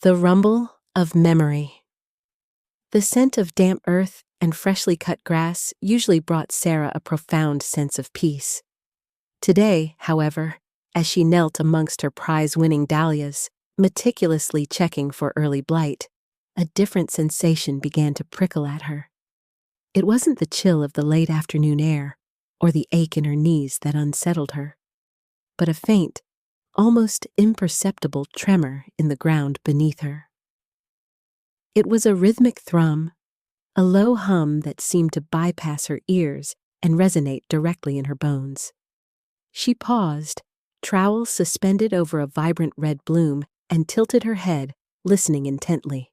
The rumble of memory. The scent of damp earth and freshly cut grass usually brought Sarah a profound sense of peace. Today, however, as she knelt amongst her prize-winning dahlias, meticulously checking for early blight, a different sensation began to prickle at her. It wasn't the chill of the late afternoon air or the ache in her knees that unsettled her, but a faint, almost imperceptible tremor in the ground beneath her. It was a rhythmic thrum, a low hum that seemed to bypass her ears and resonate directly in her bones. She paused, trowel suspended over a vibrant red bloom, and tilted her head, listening intently.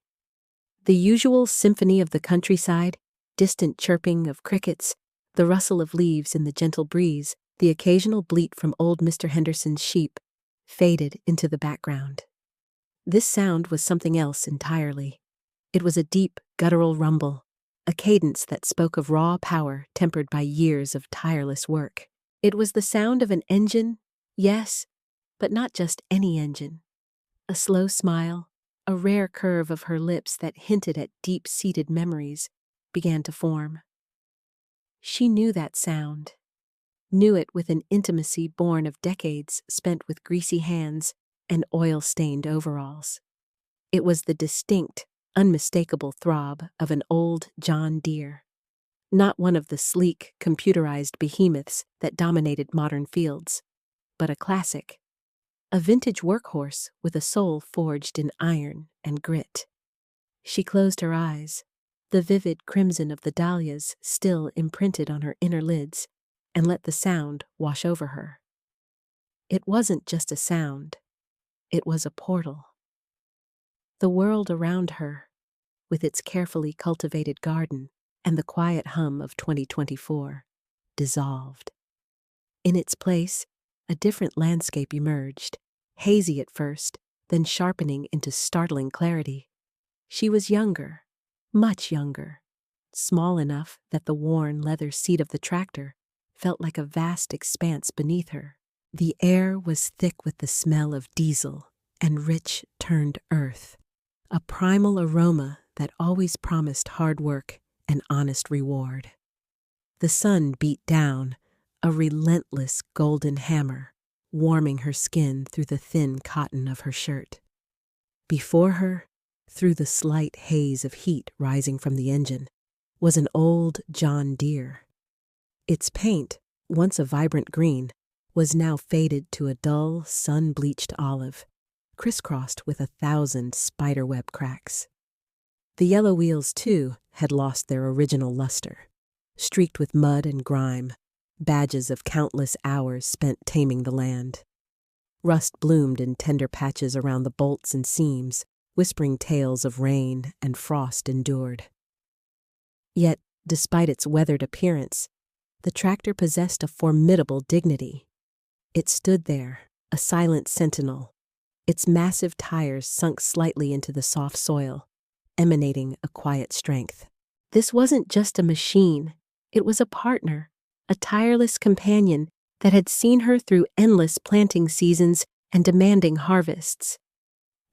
The usual symphony of the countryside, distant chirping of crickets, the rustle of leaves in the gentle breeze, the occasional bleat from old Mr. Henderson's sheep, faded into the background. This sound was something else entirely. It was a deep, guttural rumble, a cadence that spoke of raw power tempered by years of tireless work. It was the sound of an engine, yes, but not just any engine. A slow smile, a rare curve of her lips that hinted at deep-seated memories, began to form. She knew that sound, knew it with an intimacy born of decades spent with greasy hands and oil-stained overalls. It was the distinct, unmistakable throb of an old John Deere, not one of the sleek, computerized behemoths that dominated modern fields, but a classic, a vintage workhorse with a soul forged in iron and grit. She closed her eyes, the vivid crimson of the dahlias still imprinted on her inner lids, and let the sound wash over her. It wasn't just a sound, it was a portal. The world around her, with its carefully cultivated garden and the quiet hum of 2024, dissolved. In its place, a different landscape emerged, hazy at first, then sharpening into startling clarity. She was younger, much younger, small enough that the worn leather seat of the tractor felt like a vast expanse beneath her. The air was thick with the smell of diesel and rich turned earth, a primal aroma that always promised hard work and honest reward. The sun beat down, a relentless golden hammer, warming her skin through the thin cotton of her shirt. Before her, through the slight haze of heat rising from the engine, was an old John Deere. Its paint, once a vibrant green, was now faded to a dull, sun-bleached olive, crisscrossed with 1,000 spiderweb cracks. The yellow wheels, too, had lost their original luster, streaked with mud and grime, badges of countless hours spent taming the land. Rust bloomed in tender patches around the bolts and seams, whispering tales of rain and frost endured. Yet, despite its weathered appearance, the tractor possessed a formidable dignity. It stood there, a silent sentinel, its massive tires sunk slightly into the soft soil, emanating a quiet strength. This wasn't just a machine, it was a partner, a tireless companion that had seen her through endless planting seasons and demanding harvests.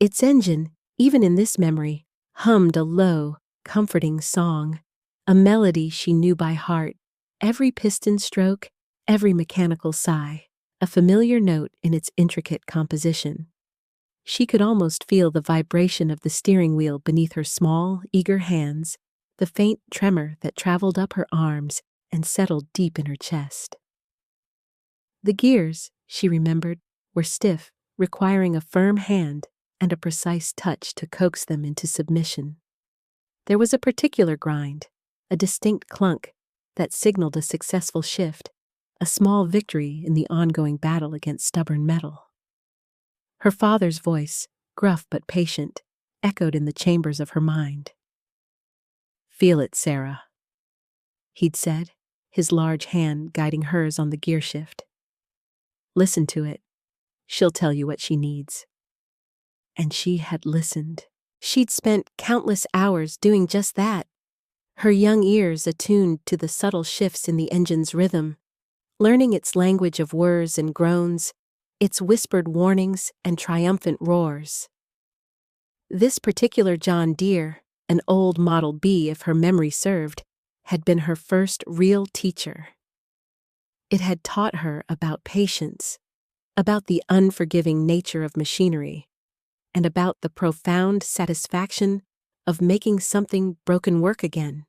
Its engine, even in this memory, hummed a low, comforting song, a melody she knew by heart, every piston stroke, every mechanical sigh, a familiar note in its intricate composition. She could almost feel the vibration of the steering wheel beneath her small, eager hands, the faint tremor that traveled up her arms and settled deep in her chest. The gears, she remembered, were stiff, requiring a firm hand and a precise touch to coax them into submission. There was a particular grind, a distinct clunk, that signaled a successful shift, a small victory in the ongoing battle against stubborn metal. Her father's voice, gruff but patient, echoed in the chambers of her mind. "Feel it, Sarah," he'd said, his large hand guiding hers on the gear shift. "Listen to it. She'll tell you what she needs." And she had listened. She'd spent countless hours doing just that, her young ears attuned to the subtle shifts in the engine's rhythm, learning its language of whirs and groans, its whispered warnings and triumphant roars. This particular John Deere, an old Model B if her memory served, had been her first real teacher. It had taught her about patience, about the unforgiving nature of machinery, and about the profound satisfaction of making something broken work again.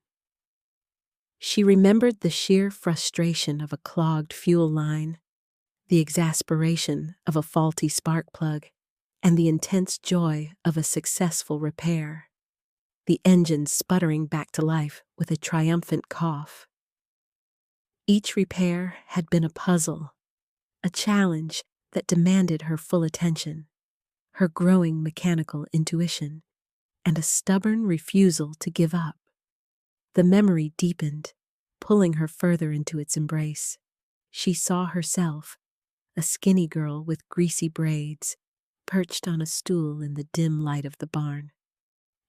She remembered the sheer frustration of a clogged fuel line, the exasperation of a faulty spark plug, and the intense joy of a successful repair, the engine sputtering back to life with a triumphant cough. Each repair had been a puzzle, a challenge that demanded her full attention, her growing mechanical intuition, and a stubborn refusal to give up. The memory deepened, pulling her further into its embrace. She saw herself, a skinny girl with greasy braids, perched on a stool in the dim light of the barn,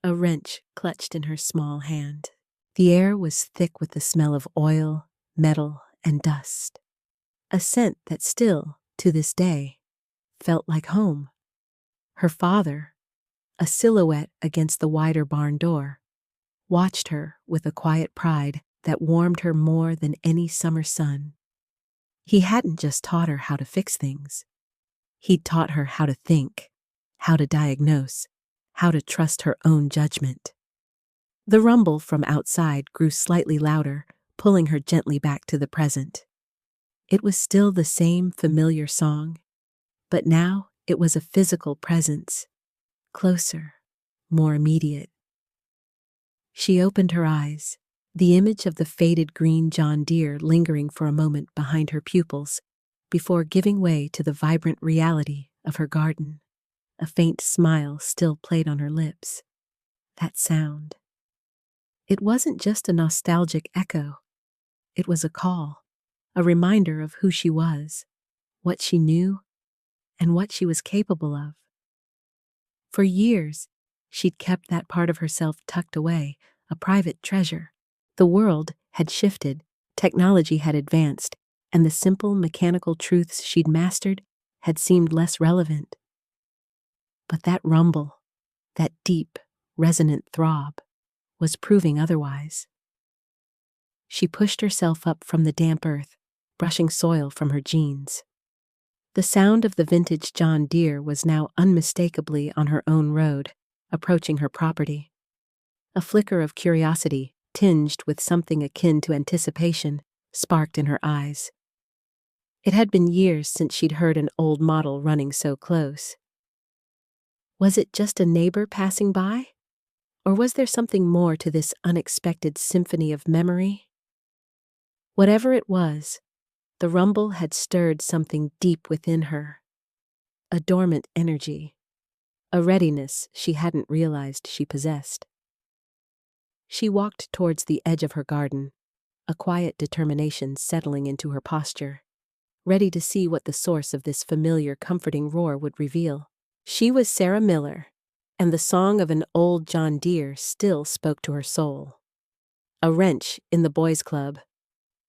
a wrench clutched in her small hand. The air was thick with the smell of oil, metal, and dust, a scent that still, to this day, felt like home. Her father, a silhouette against the wider barn door, watched her with a quiet pride that warmed her more than any summer sun. He hadn't just taught her how to fix things. He'd taught her how to think, how to diagnose, how to trust her own judgment. The rumble from outside grew slightly louder, pulling her gently back to the present. It was still the same familiar song, but now it was a physical presence, closer, more immediate. She opened her eyes, the image of the faded green John Deere lingering for a moment behind her pupils before giving way to the vibrant reality of her garden. A faint smile still played on her lips. That sound. It wasn't just a nostalgic echo. It was a call, a reminder of who she was, what she knew, and what she was capable of. For years, she'd kept that part of herself tucked away, a private treasure. The world had shifted, technology had advanced, and the simple mechanical truths she'd mastered had seemed less relevant. But that rumble, that deep, resonant throb, was proving otherwise. She pushed herself up from the damp earth, brushing soil from her jeans. The sound of the vintage John Deere was now unmistakably on her own road, approaching her property. A flicker of curiosity, tinged with something akin to anticipation, sparked in her eyes. It had been years since she'd heard an old model running so close. Was it just a neighbor passing by? Or was there something more to this unexpected symphony of memory? Whatever it was, the rumble had stirred something deep within her. A dormant energy, a readiness she hadn't realized she possessed. She walked towards the edge of her garden, a quiet determination settling into her posture, ready to see what the source of this familiar, comforting roar would reveal. She was Sarah Miller, and the song of an old John Deere still spoke to her soul. A wrench in the boys' club,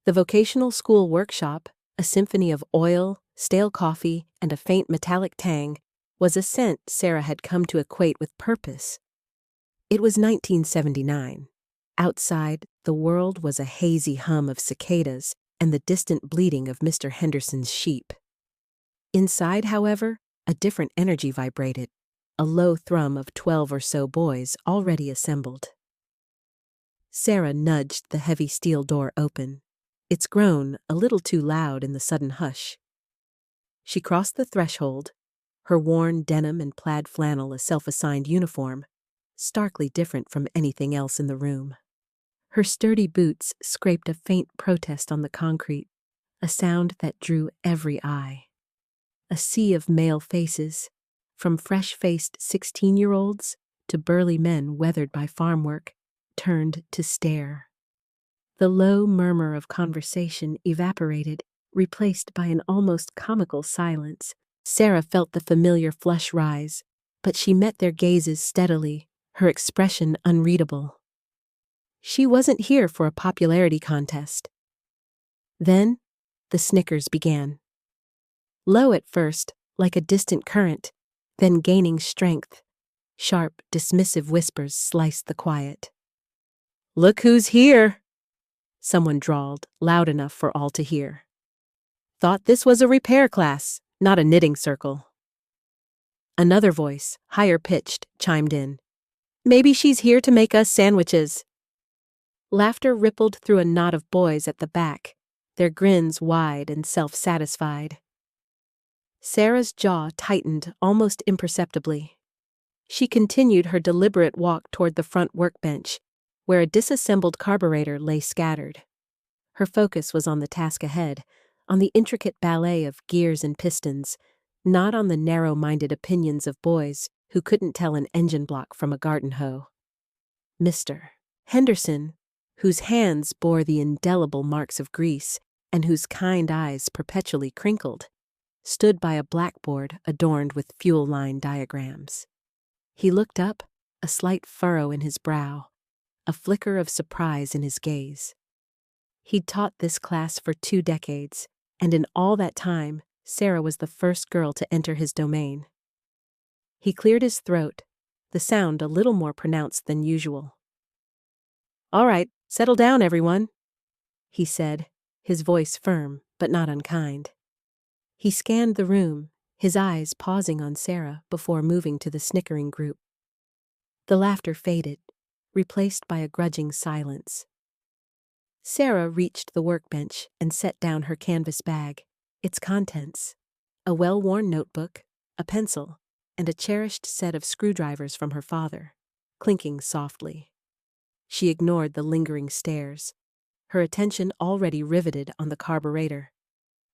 the vocational school workshop, a symphony of oil, stale coffee, and a faint metallic tang, was a scent Sarah had come to equate with purpose. It was 1979. Outside, the world was a hazy hum of cicadas and the distant bleating of Mr. Henderson's sheep. Inside, however, a different energy vibrated, a low thrum of 12 or so boys already assembled. Sarah nudged the heavy steel door open, its groan a little too loud in the sudden hush. She crossed the threshold, her worn denim and plaid flannel a self-assigned uniform, starkly different from anything else in the room. Her sturdy boots scraped a faint protest on the concrete, a sound that drew every eye. A sea of male faces, from fresh-faced 16-year-olds to burly men weathered by farm work, turned to stare. The low murmur of conversation evaporated, replaced by an almost comical silence. Sarah felt the familiar flush rise, but she met their gazes steadily, her expression unreadable. She wasn't here for a popularity contest. Then, the snickers began. Low at first, like a distant current, then gaining strength, Sharp, dismissive whispers sliced the quiet. "Look who's here," someone drawled, loud enough for all to hear. "Thought this was a repair class, not a knitting circle." Another voice, higher pitched, chimed in. "Maybe she's here to make us sandwiches." Laughter rippled through a knot of boys at the back, their grins wide and self-satisfied. Sarah's jaw tightened almost imperceptibly. She continued her deliberate walk toward the front workbench, where a disassembled carburetor lay scattered. Her focus was on the task ahead, on the intricate ballet of gears and pistons, not on the narrow-minded opinions of boys who couldn't tell an engine block from a garden hoe. Mr. Henderson, whose hands bore the indelible marks of grease and whose kind eyes perpetually crinkled, stood by a blackboard adorned with fuel line diagrams. He looked up, a slight furrow in his brow, a flicker of surprise in his gaze. He'd taught this class for 2 decades, and in all that time, Sarah was the first girl to enter his domain. He cleared his throat, the sound a little more pronounced than usual. "All right, settle down, everyone," he said, his voice firm but not unkind. He scanned the room, his eyes pausing on Sarah before moving to the snickering group. The laughter faded, replaced by a grudging silence. Sarah reached the workbench and set down her canvas bag, its contents, a well-worn notebook, a pencil, and a cherished set of screwdrivers from her father, clinking softly. She ignored the lingering stares, her attention already riveted on the carburetor,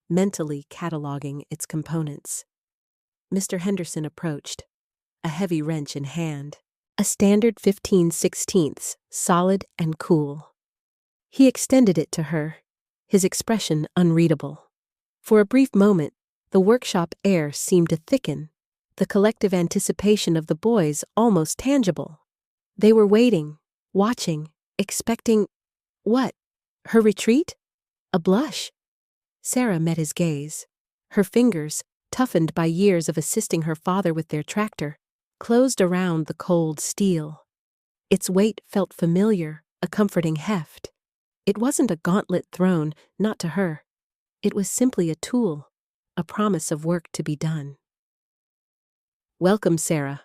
mentally cataloging its components. Mr. Henderson approached, a heavy wrench in hand, a standard 15/16, solid and cool. He extended it to her, his expression unreadable. For a brief moment, the workshop air seemed to thicken, the collective anticipation of the boys almost tangible. They were waiting, watching, expecting what? Her retreat? A blush? Sarah met his gaze. Her fingers, toughened by years of assisting her father with their tractor, closed around the cold steel. Its weight felt familiar, a comforting heft. It wasn't a gauntlet thrown, not to her. It was simply a tool, a promise of work to be done. "Welcome, Sarah,"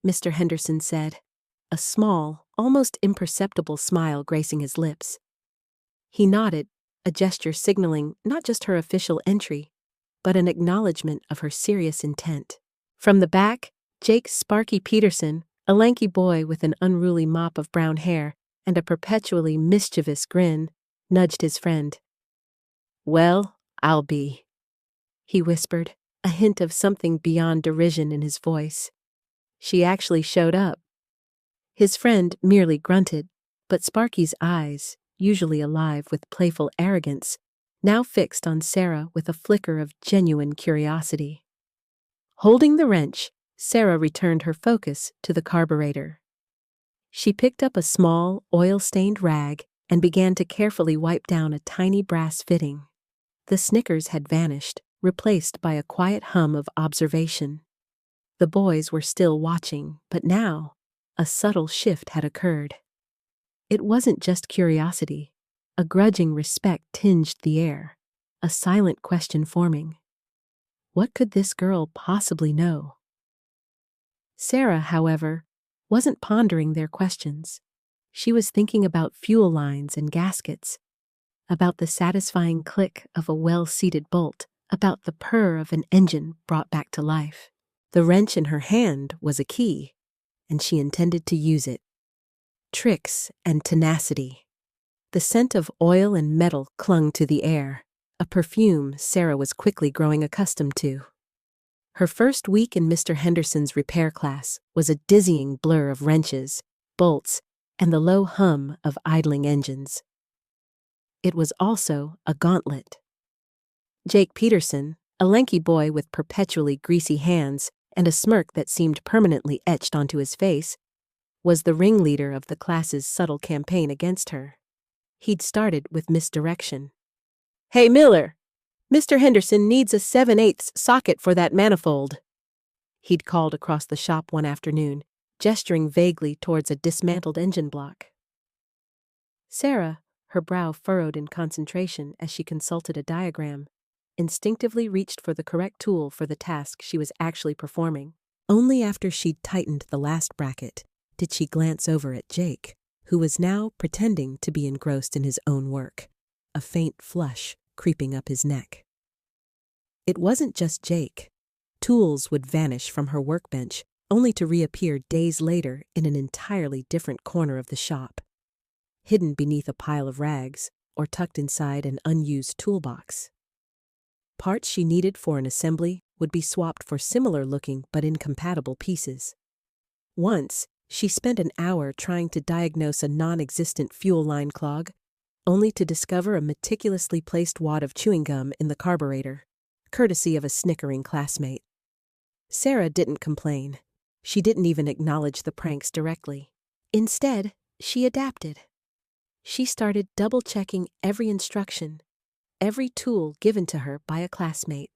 Mr. Henderson said, a small, almost imperceptible smile gracing his lips. He nodded, a gesture signaling not just her official entry, but an acknowledgement of her serious intent. From the back, Jake Sparky Peterson, a lanky boy with an unruly mop of brown hair and a perpetually mischievous grin, nudged his friend. "Well, I'll be," he whispered, a hint of something beyond derision in his voice. "She actually showed up." His friend merely grunted, but Sparky's eyes, usually alive with playful arrogance, now fixed on Sarah with a flicker of genuine curiosity. Holding the wrench, Sarah returned her focus to the carburetor. She picked up a small, oil-stained rag and began to carefully wipe down a tiny brass fitting. The snickers had vanished, replaced by a quiet hum of observation. The boys were still watching, but now, a subtle shift had occurred. It wasn't just curiosity. A grudging respect tinged the air, a silent question forming. What could this girl possibly know? Sarah, however, wasn't pondering their questions. She was thinking about fuel lines and gaskets, about the satisfying click of a well-seated bolt, about the purr of an engine brought back to life. The wrench in her hand was a key, and she intended to use it. Tricks and tenacity. The scent of oil and metal clung to the air, a perfume Sarah was quickly growing accustomed to. Her first week in Mr. Henderson's repair class was a dizzying blur of wrenches, bolts, and the low hum of idling engines. It was also a gauntlet. Jake Peterson, a lanky boy with perpetually greasy hands and a smirk that seemed permanently etched onto his face, was the ringleader of the class's subtle campaign against her. He'd started with misdirection. "Hey, Miller! Mr. Henderson needs a 7/8 socket for that manifold." he'd called across the shop one afternoon, gesturing vaguely towards a dismantled engine block. Sarah, her brow furrowed in concentration as she consulted a diagram, instinctively reached for the correct tool for the task she was actually performing. Only after she'd tightened the last bracket did she glance over at Jake, who was now pretending to be engrossed in his own work, a faint flush creeping up his neck. It wasn't just Jake. Tools would vanish from her workbench, only to reappear days later in an entirely different corner of the shop, hidden beneath a pile of rags or tucked inside an unused toolbox. Parts she needed for an assembly would be swapped for similar-looking but incompatible pieces. Once, she spent an hour trying to diagnose a non-existent fuel line clog, only to discover a meticulously placed wad of chewing gum in the carburetor, courtesy of a snickering classmate. Sarah didn't complain. She didn't even acknowledge the pranks directly. Instead, she adapted. She started double-checking every instruction, every tool given to her by a classmate.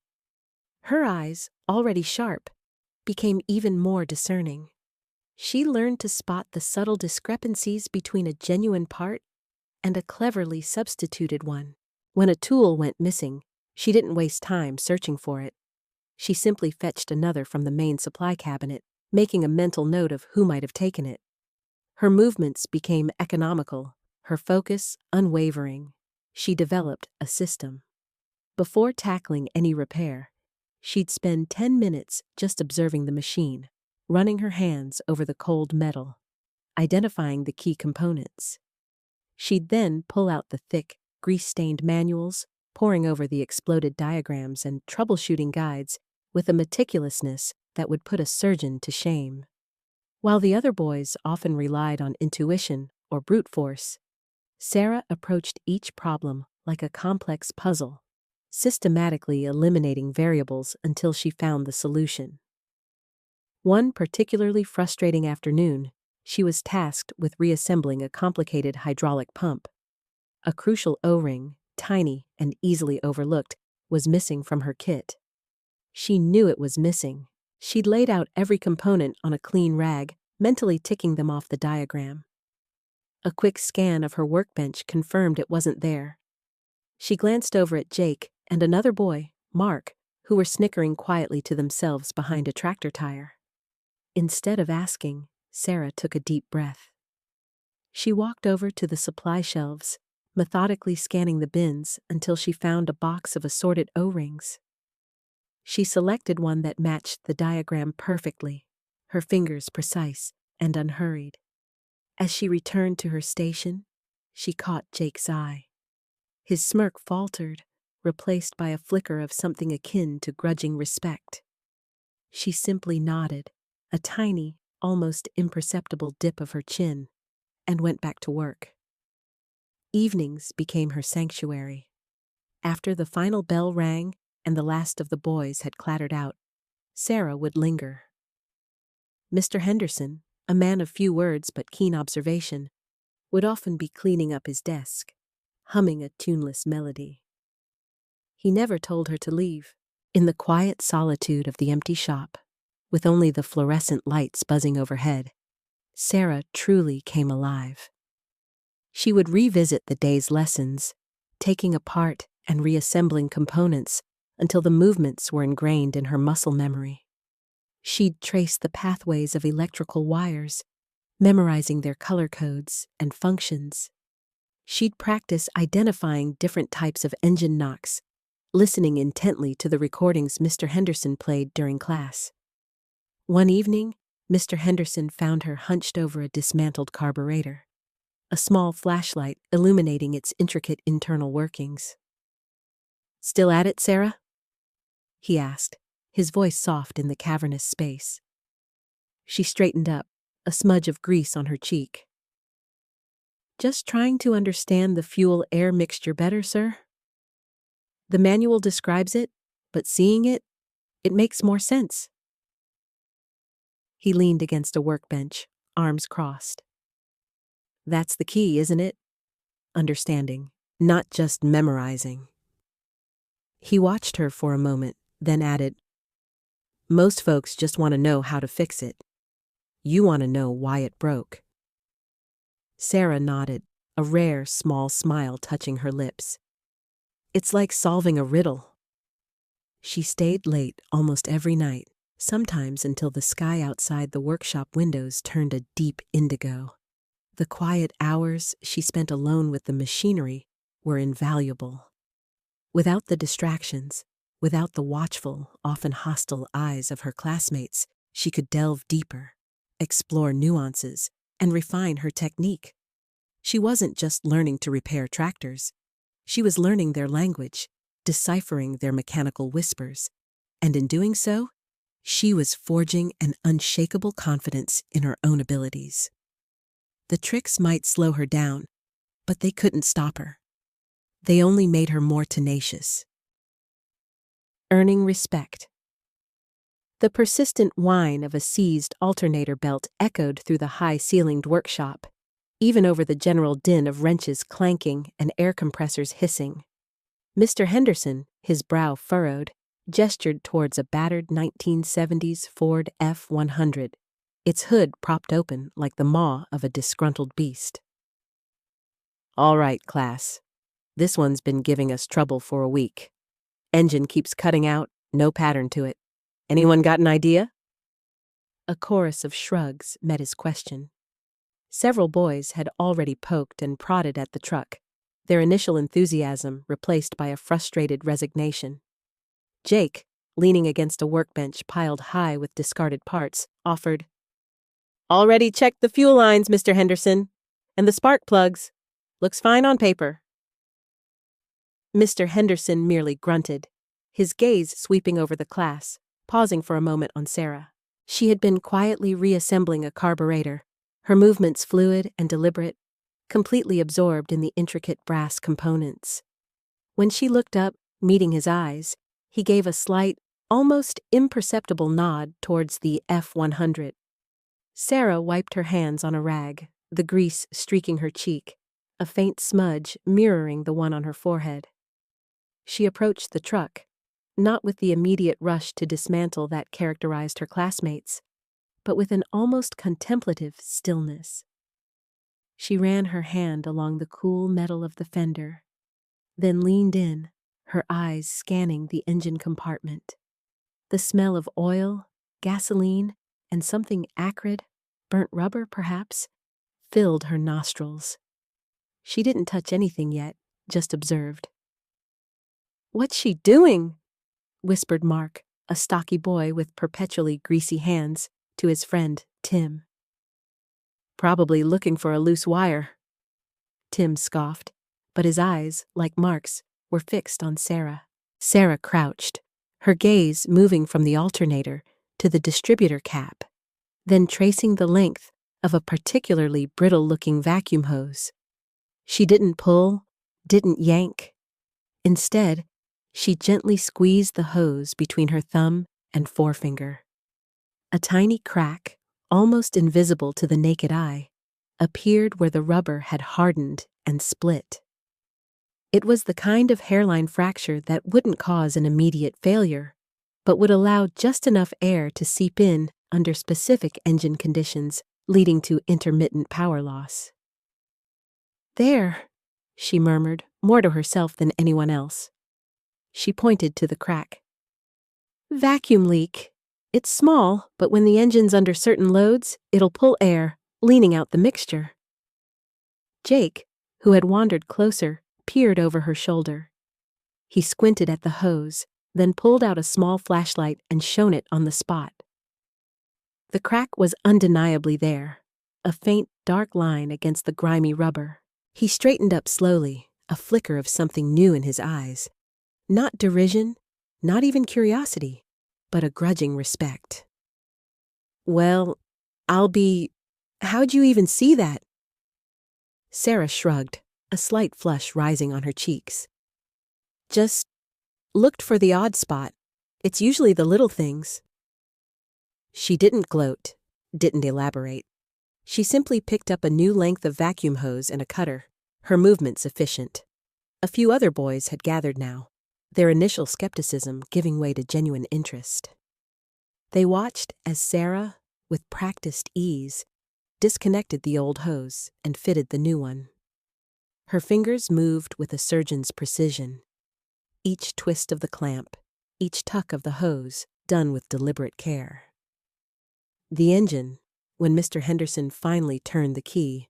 Her eyes, already sharp, became even more discerning. She learned to spot the subtle discrepancies between a genuine part and a cleverly substituted one. When a tool went missing, she didn't waste time searching for it. She simply fetched another from the main supply cabinet, making a mental note of who might have taken it. Her movements became economical, her focus unwavering. She developed a system. Before tackling any repair, she'd spend 10 minutes just observing the machine, running her hands over the cold metal, identifying the key components. She'd then pull out the thick, grease-stained manuals, poring over the exploded diagrams and troubleshooting guides with a meticulousness that would put a surgeon to shame. While the other boys often relied on intuition or brute force, Sarah approached each problem like a complex puzzle, systematically eliminating variables until she found the solution. One particularly frustrating afternoon, she was tasked with reassembling a complicated hydraulic pump. A crucial O-ring, tiny and easily overlooked, was missing from her kit. She knew it was missing. She'd laid out every component on a clean rag, mentally ticking them off the diagram. A quick scan of her workbench confirmed it wasn't there. She glanced over at Jake and another boy, Mark, who were snickering quietly to themselves behind a tractor tire. Instead of asking, Sarah took a deep breath. She walked over to the supply shelves, methodically scanning the bins until she found a box of assorted O-rings. She selected one that matched the diagram perfectly, her fingers precise and unhurried. As she returned to her station, she caught Jake's eye. His smirk faltered, replaced by a flicker of something akin to grudging respect. She simply nodded, a tiny, almost imperceptible dip of her chin, and went back to work. Evenings became her sanctuary. After the final bell rang and the last of the boys had clattered out, Sarah would linger. Mr. Henderson, a man of few words but keen observation, would often be cleaning up his desk, humming a tuneless melody. He never told her to leave. In the quiet solitude of the empty shop, with only the fluorescent lights buzzing overhead, Sarah truly came alive. She would revisit the day's lessons, taking apart and reassembling components until the movements were ingrained in her muscle memory. She'd trace the pathways of electrical wires, memorizing their color codes and functions. She'd practice identifying different types of engine knocks, listening intently to the recordings Mr. Henderson played during class. One evening, Mr. Henderson found her hunched over a dismantled carburetor, a small flashlight illuminating its intricate internal workings. "Still at it, Sarah?" he asked, his voice soft in the cavernous space. She straightened up, a smudge of grease on her cheek. "Just trying to understand the fuel-air mixture better, sir. The manual describes it, but seeing it, it makes more sense." He leaned against a workbench, arms crossed. "That's the key, isn't it? Understanding, not just memorizing." He watched her for a moment, then added, Most folks just want to know how to fix it. You want to know why it broke." Sarah nodded, a rare, small smile touching her lips. "It's like solving a riddle." She stayed late almost every night, sometimes until the sky outside the workshop windows turned a deep indigo. The quiet hours she spent alone with the machinery were invaluable. Without the distractions, without the watchful, often hostile eyes of her classmates, she could delve deeper, explore nuances, and refine her technique. She wasn't just learning to repair tractors. She was learning their language, deciphering their mechanical whispers, and in doing so, she was forging an unshakable confidence in her own abilities. The tricks might slow her down, but they couldn't stop her. They only made her more tenacious. Earning respect. The persistent whine of a seized alternator belt echoed through the high-ceilinged workshop, even over the general din of wrenches clanking and air compressors hissing. Mr. Henderson, his brow furrowed, gestured towards a battered 1970s Ford F-100, its hood propped open like the maw of a disgruntled beast. "All right, class. This one's been giving us trouble for a week. Engine keeps cutting out, no pattern to it. Anyone got an idea?" A chorus of shrugs met his question. Several boys had already poked and prodded at the truck, their initial enthusiasm replaced by a frustrated resignation. Jake, leaning against a workbench piled high with discarded parts, offered, "Already checked the fuel lines, Mr. Henderson, and the spark plugs. Looks fine on paper." Mr. Henderson merely grunted, his gaze sweeping over the class, pausing for a moment on Sarah. She had been quietly reassembling a carburetor, her movements fluid and deliberate, completely absorbed in the intricate brass components. When she looked up, meeting his eyes, he gave a slight, almost imperceptible nod towards the F-100. Sarah wiped her hands on a rag, the grease streaking her cheek, a faint smudge mirroring the one on her forehead. She approached the truck, not with the immediate rush to dismantle that characterized her classmates, but with an almost contemplative stillness. She ran her hand along the cool metal of the fender, then leaned in, her eyes scanning the engine compartment. The smell of oil, gasoline, and something acrid, burnt rubber perhaps, filled her nostrils. She didn't touch anything yet, just observed. "What's she doing?" whispered Mark, a stocky boy with perpetually greasy hands, to his friend, Tim. "Probably looking for a loose wire." Tim scoffed, but his eyes, like Mark's, were fixed on Sarah. Sarah crouched, her gaze moving from the alternator to the distributor cap, then tracing the length of a particularly brittle-looking vacuum hose. She didn't pull, didn't yank. Instead, she gently squeezed the hose between her thumb and forefinger. A tiny crack, almost invisible to the naked eye, appeared where the rubber had hardened and split. It was the kind of hairline fracture that wouldn't cause an immediate failure, but would allow just enough air to seep in under specific engine conditions, leading to intermittent power loss. "There," she murmured, more to herself than anyone else. She pointed to the crack. "Vacuum leak. It's small, but when the engine's under certain loads, it'll pull air, leaning out the mixture." Jake, who had wandered closer, peered over her shoulder. He squinted at the hose, then pulled out a small flashlight and shone it on the spot. The crack was undeniably there, a faint, dark line against the grimy rubber. He straightened up slowly, a flicker of something new in his eyes. Not derision, not even curiosity, but a grudging respect. "Well, how'd you even see that?" Sarah shrugged, a slight flush rising on her cheeks. "Just looked for the odd spot. It's usually the little things." She didn't gloat, didn't elaborate. She simply picked up a new length of vacuum hose and a cutter, her movements efficient. A few other boys had gathered now, their initial skepticism giving way to genuine interest. They watched as Sarah, with practiced ease, disconnected the old hose and fitted the new one. Her fingers moved with a surgeon's precision. Each twist of the clamp, each tuck of the hose, done with deliberate care. The engine, when Mr. Henderson finally turned the key,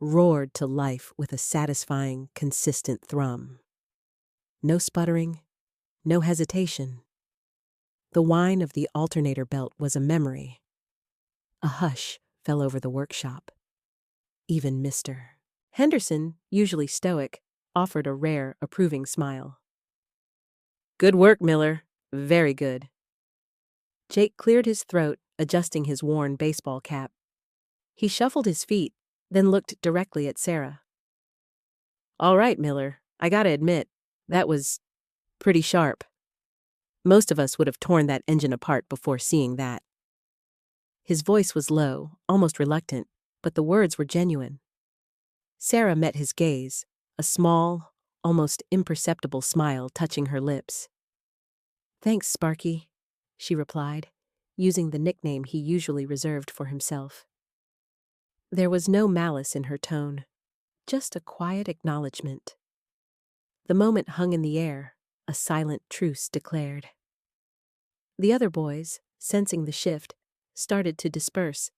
roared to life with a satisfying, consistent thrum. No sputtering, no hesitation. The whine of the alternator belt was a memory. A hush fell over the workshop. Even Mr. Henderson, usually stoic, offered a rare, approving smile. "Good work, Miller. Very good." Jake cleared his throat, adjusting his worn baseball cap. He shuffled his feet, then looked directly at Sarah. "All right, Miller. I gotta admit, that was pretty sharp. Most of us would have torn that engine apart before seeing that." His voice was low, almost reluctant, but the words were genuine. Sarah met his gaze, a small, almost imperceptible smile touching her lips. "Thanks, Sparky," she replied, using the nickname he usually reserved for himself. There was no malice in her tone, just a quiet acknowledgement. The moment hung in the air, a silent truce declared. The other boys, sensing the shift, started to disperse,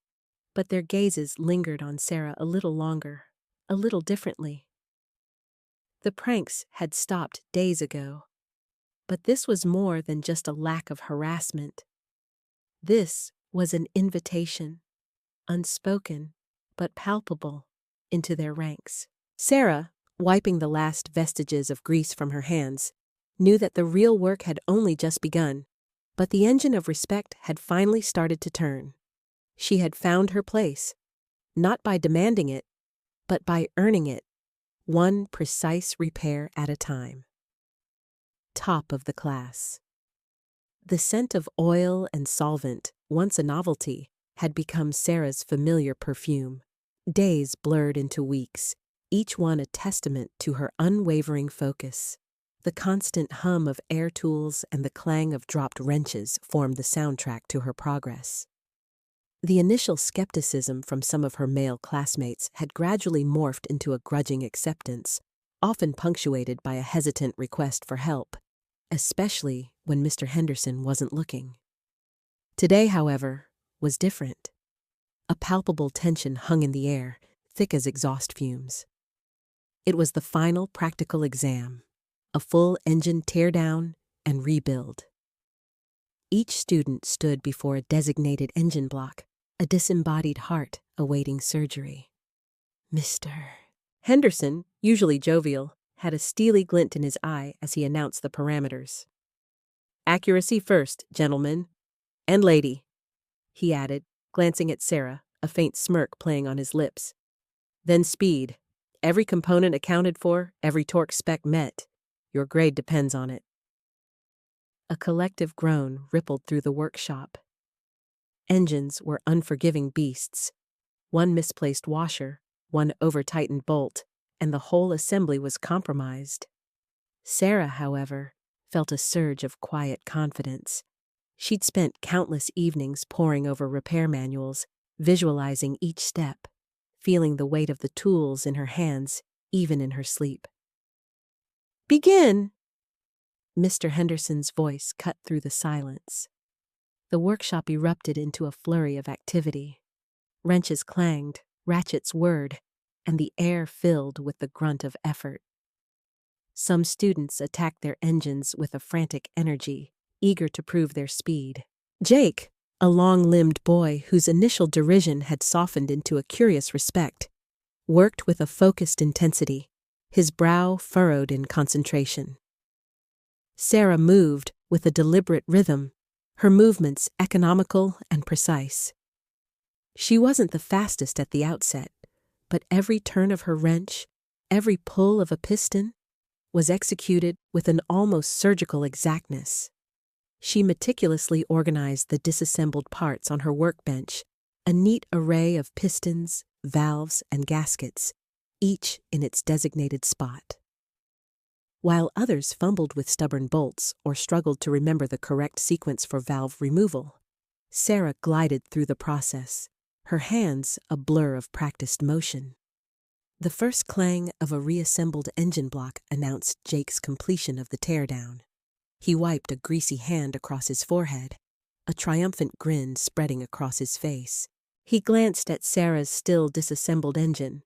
but their gazes lingered on Sarah a little longer, a little differently. The pranks had stopped days ago, but this was more than just a lack of harassment. This was an invitation, unspoken but palpable, into their ranks. Sarah, wiping the last vestiges of grease from her hands, knew that the real work had only just begun, but the engine of respect had finally started to turn. She had found her place, not by demanding it, but by earning it, one precise repair at a time. Top of the class. The scent of oil and solvent, once a novelty, had become Sarah's familiar perfume. Days blurred into weeks, each one a testament to her unwavering focus. The constant hum of air tools and the clang of dropped wrenches formed the soundtrack to her progress. The initial skepticism from some of her male classmates had gradually morphed into a grudging acceptance, often punctuated by a hesitant request for help, especially when Mr. Henderson wasn't looking. Today, however, was different. A palpable tension hung in the air, thick as exhaust fumes. It was the final practical exam, a full engine teardown and rebuild. Each student stood before a designated engine block, a disembodied heart awaiting surgery. Mr. Henderson, usually jovial, had a steely glint in his eye as he announced the parameters. "Accuracy first, gentlemen. And lady," he added, glancing at Sarah, a faint smirk playing on his lips. "Then speed. Every component accounted for, every torque spec met. Your grade depends on it." A collective groan rippled through the workshop. Engines were unforgiving beasts. One misplaced washer, one over-tightened bolt, and the whole assembly was compromised. Sarah, however, felt a surge of quiet confidence. She'd spent countless evenings poring over repair manuals, visualizing each step, feeling the weight of the tools in her hands, even in her sleep. "Begin!" Mr. Henderson's voice cut through the silence. The workshop erupted into a flurry of activity. Wrenches clanged, ratchets whirred, and the air filled with the grunt of effort. Some students attacked their engines with a frantic energy, eager to prove their speed. Jake, a long-limbed boy whose initial derision had softened into a curious respect, worked with a focused intensity, his brow furrowed in concentration. Sarah moved with a deliberate rhythm, her movements economical and precise. She wasn't the fastest at the outset, but every turn of her wrench, every pull of a piston, was executed with an almost surgical exactness. She meticulously organized the disassembled parts on her workbench, a neat array of pistons, valves, and gaskets, each in its designated spot. While others fumbled with stubborn bolts or struggled to remember the correct sequence for valve removal, Sarah glided through the process, her hands a blur of practiced motion. The first clang of a reassembled engine block announced Jake's completion of the teardown. He wiped a greasy hand across his forehead, a triumphant grin spreading across his face. He glanced at Sarah's still disassembled engine,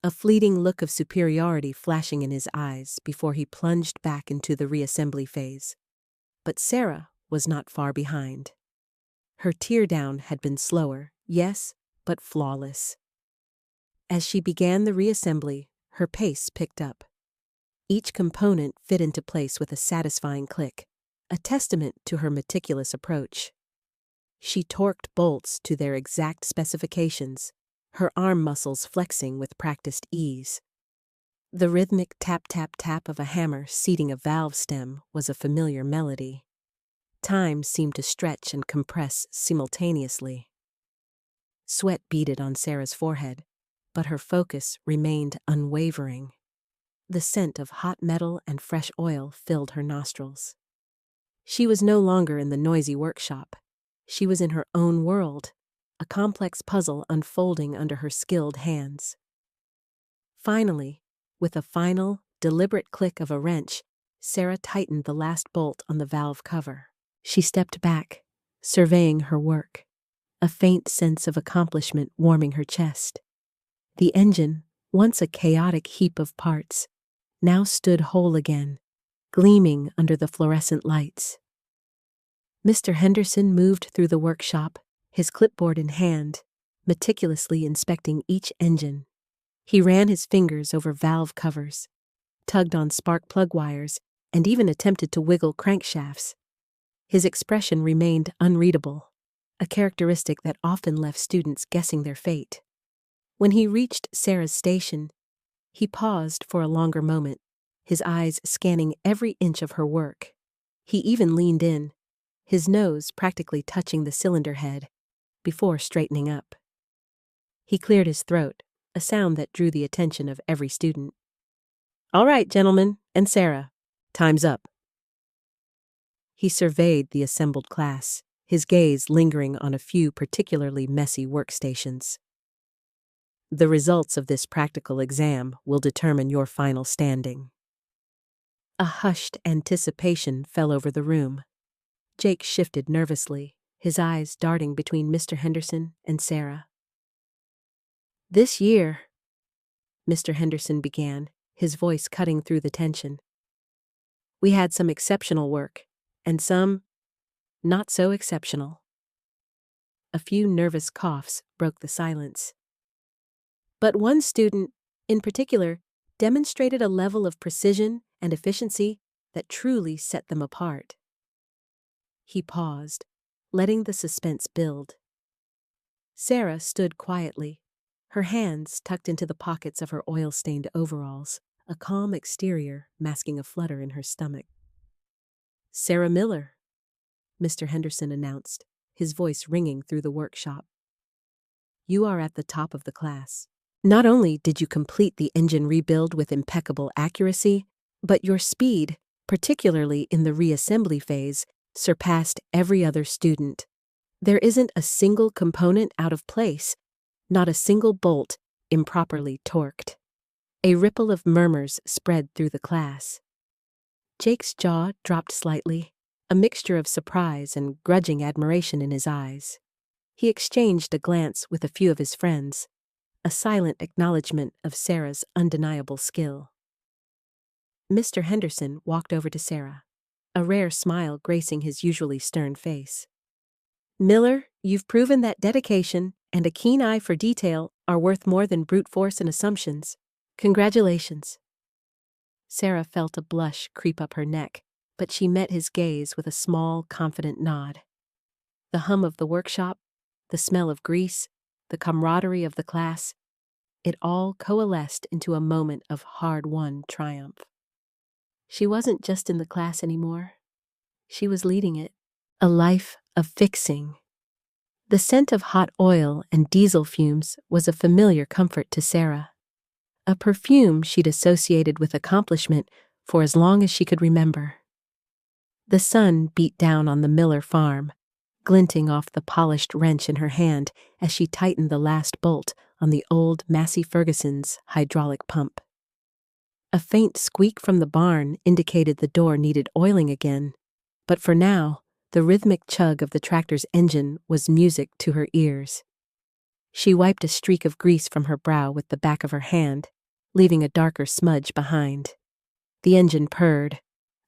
a fleeting look of superiority flashing in his eyes before he plunged back into the reassembly phase. But Sarah was not far behind. Her teardown had been slower, yes, but flawless. As she began the reassembly, her pace picked up. Each component fit into place with a satisfying click, a testament to her meticulous approach. She torqued bolts to their exact specifications, her arm muscles flexing with practiced ease. The rhythmic tap-tap-tap of a hammer seating a valve stem was a familiar melody. Time seemed to stretch and compress simultaneously. Sweat beaded on Sarah's forehead, but her focus remained unwavering. The scent of hot metal and fresh oil filled her nostrils. She was no longer in the noisy workshop. She was in her own world, a complex puzzle unfolding under her skilled hands. Finally, with a final, deliberate click of a wrench, Sarah tightened the last bolt on the valve cover. She stepped back, surveying her work, a faint sense of accomplishment warming her chest. The engine, once a chaotic heap of parts, now stood whole again, gleaming under the fluorescent lights. Mr. Henderson moved through the workshop, his clipboard in hand, meticulously inspecting each engine. He ran his fingers over valve covers, tugged on spark plug wires, and even attempted to wiggle crankshafts. His expression remained unreadable, a characteristic that often left students guessing their fate. When he reached Sarah's station, he paused for a longer moment, his eyes scanning every inch of her work. He even leaned in, his nose practically touching the cylinder head, before straightening up. He cleared his throat, a sound that drew the attention of every student. "All right, gentlemen, and Sarah, time's up." He surveyed the assembled class, his gaze lingering on a few particularly messy workstations. "The results of this practical exam will determine your final standing." A hushed anticipation fell over the room. Jake shifted nervously, his eyes darting between Mr. Henderson and Sarah. "This year," Mr. Henderson began, his voice cutting through the tension, "we had some exceptional work, and some not so exceptional." A few nervous coughs broke the silence. But one student, in particular, demonstrated a level of precision and efficiency that truly set them apart. He paused, letting the suspense build. Sarah stood quietly, her hands tucked into the pockets of her oil-stained overalls, a calm exterior masking a flutter in her stomach. "Sarah Miller," Mr. Henderson announced, his voice ringing through the workshop. "You are at the top of the class. Not only did you complete the engine rebuild with impeccable accuracy, but your speed, particularly in the reassembly phase, surpassed every other student. There isn't a single component out of place, not a single bolt improperly torqued." A ripple of murmurs spread through the class. Jake's jaw dropped slightly, a mixture of surprise and grudging admiration in his eyes. He exchanged a glance with a few of his friends, a silent acknowledgement of Sarah's undeniable skill. Mr. Henderson walked over to Sarah, a rare smile gracing his usually stern face. "Miller, you've proven that dedication and a keen eye for detail are worth more than brute force and assumptions. Congratulations." Sarah felt a blush creep up her neck, but she met his gaze with a small, confident nod. The hum of the workshop, the smell of grease, the camaraderie of the class, it all coalesced into a moment of hard-won triumph. She wasn't just in the class anymore. She was leading it, a life of fixing. The scent of hot oil and diesel fumes was a familiar comfort to Sarah, a perfume she'd associated with accomplishment for as long as she could remember. The sun beat down on the Miller farm, glinting off the polished wrench in her hand as she tightened the last bolt on the old Massey Ferguson's hydraulic pump. A faint squeak from the barn indicated the door needed oiling again, but for now, the rhythmic chug of the tractor's engine was music to her ears. She wiped a streak of grease from her brow with the back of her hand, leaving a darker smudge behind. The engine purred,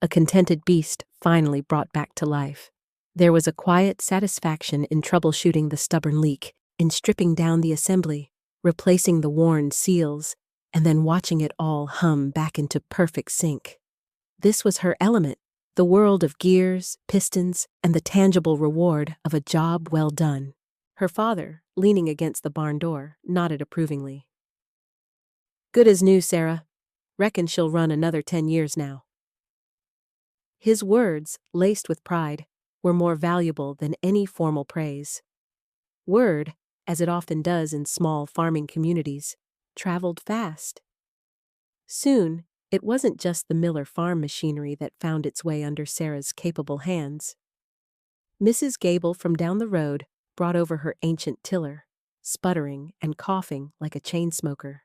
a contented beast finally brought back to life. There was a quiet satisfaction in troubleshooting the stubborn leak, in stripping down the assembly, replacing the worn seals, and then watching it all hum back into perfect sync. This was her element, the world of gears, pistons, and the tangible reward of a job well done. Her father, leaning against the barn door, nodded approvingly. "Good as new, Sarah. Reckon she'll run another 10 years now." His words, laced with pride, were more valuable than any formal praise. Word, as it often does in small farming communities, traveled fast. Soon, it wasn't just the Miller farm machinery that found its way under Sarah's capable hands. Mrs. Gable from down the road brought over her ancient tiller, sputtering and coughing like a chain smoker.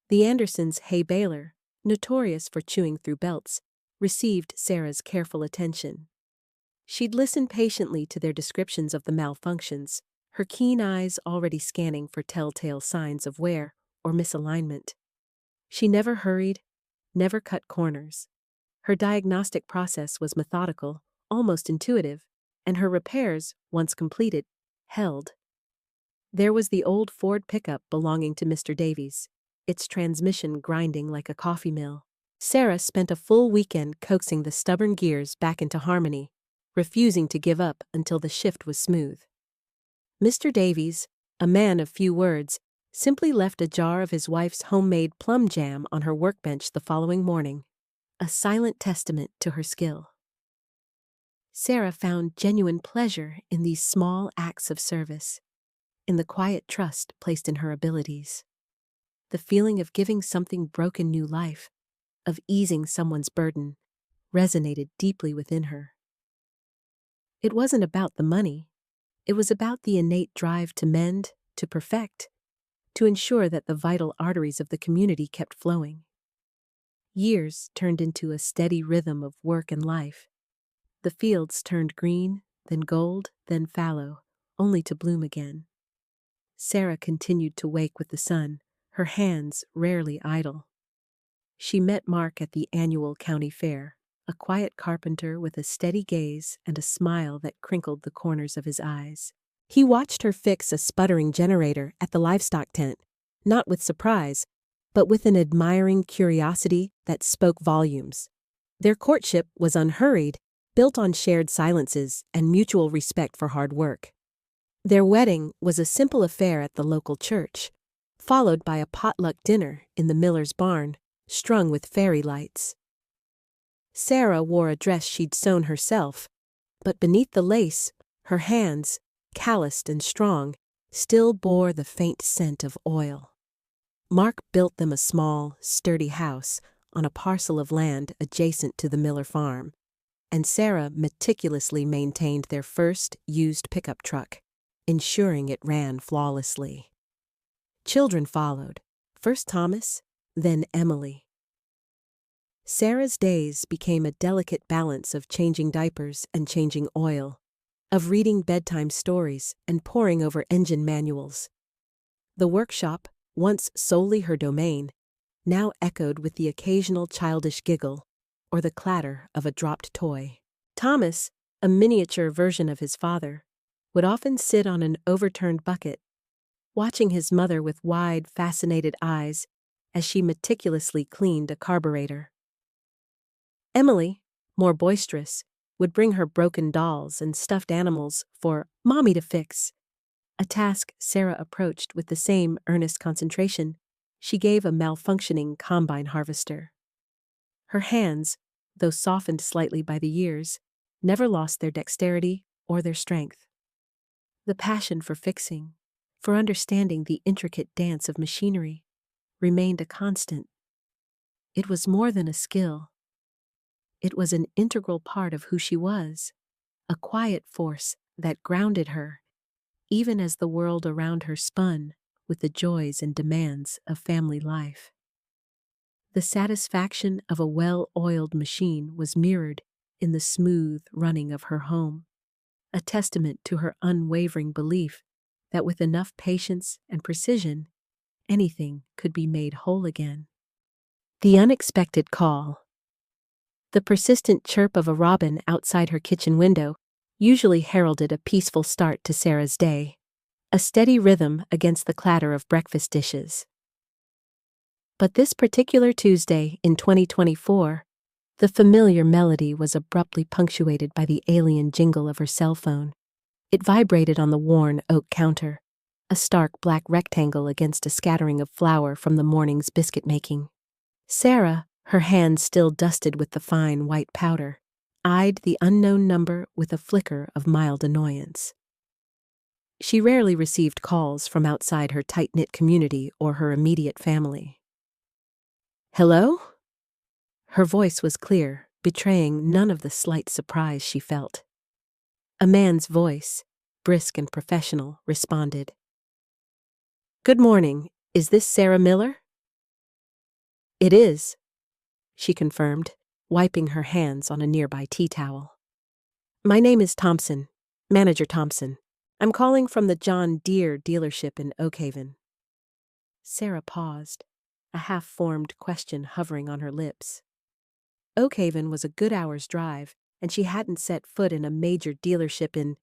The Andersons' hay baler, notorious for chewing through belts, received Sarah's careful attention. She'd listen patiently to their descriptions of the malfunctions, her keen eyes already scanning for telltale signs of wear or misalignment. She never hurried, never cut corners. Her diagnostic process was methodical, almost intuitive, and her repairs, once completed, held. There was the old Ford pickup belonging to Mr. Davies, its transmission grinding like a coffee mill. Sarah spent a full weekend coaxing the stubborn gears back into harmony, refusing to give up until the shift was smooth. Mr. Davies, a man of few words, simply left a jar of his wife's homemade plum jam on her workbench the following morning, a silent testament to her skill. Sarah found genuine pleasure in these small acts of service, in the quiet trust placed in her abilities. The feeling of giving something broken new life, of easing someone's burden, resonated deeply within her. It wasn't about the money. It was about the innate drive to mend, to perfect, to ensure that the vital arteries of the community kept flowing. Years turned into a steady rhythm of work and life. The fields turned green, then gold, then fallow, only to bloom again. Sarah continued to wake with the sun, her hands rarely idle. She met Mark at the annual county fair, a quiet carpenter with a steady gaze and a smile that crinkled the corners of his eyes. He watched her fix a sputtering generator at the livestock tent, not with surprise, but with an admiring curiosity that spoke volumes. Their courtship was unhurried, built on shared silences and mutual respect for hard work. Their wedding was a simple affair at the local church, followed by a potluck dinner in the miller's barn, strung with fairy lights. Sarah wore a dress she'd sewn herself, but beneath the lace, her hands, calloused and strong, still bore the faint scent of oil. Mark built them a small, sturdy house on a parcel of land adjacent to the Miller farm, and Sarah meticulously maintained their first used pickup truck, ensuring it ran flawlessly. Children followed, first Thomas, then Emily. Sarah's days became a delicate balance of changing diapers and changing oil, of reading bedtime stories and poring over engine manuals. The workshop, once solely her domain, now echoed with the occasional childish giggle or the clatter of a dropped toy. Thomas, a miniature version of his father, would often sit on an overturned bucket, watching his mother with wide, fascinated eyes as she meticulously cleaned a carburetor. Emily, more boisterous, would bring her broken dolls and stuffed animals for Mommy to fix, a task Sarah approached with the same earnest concentration she gave a malfunctioning combine harvester. Her hands, though softened slightly by the years, never lost their dexterity or their strength. The passion for fixing, for understanding the intricate dance of machinery, remained a constant. It was more than a skill. It was an integral part of who she was, a quiet force that grounded her, even as the world around her spun with the joys and demands of family life. The satisfaction of a well-oiled machine was mirrored in the smooth running of her home, a testament to her unwavering belief that with enough patience and precision, anything could be made whole again. The unexpected call. The persistent chirp of a robin outside her kitchen window usually heralded a peaceful start to Sarah's day, a steady rhythm against the clatter of breakfast dishes. But this particular Tuesday in 2024, the familiar melody was abruptly punctuated by the alien jingle of her cell phone. It vibrated on the worn oak counter, a stark black rectangle against a scattering of flour from the morning's biscuit making. Sarah, her hands still dusted with the fine white powder, eyed the unknown number with a flicker of mild annoyance. She rarely received calls from outside her tight-knit community or her immediate family. "Hello?" Her voice was clear, betraying none of the slight surprise she felt. A man's voice, brisk and professional, responded. "Good morning. Is this Sarah Miller?" "It is," she confirmed, wiping her hands on a nearby tea towel. "My name is Thompson, Manager Thompson. I'm calling from the John Deere dealership in Oakhaven." Sarah paused, a half-formed question hovering on her lips. Oakhaven was a good hour's drive, and she hadn't set foot in a major dealership in,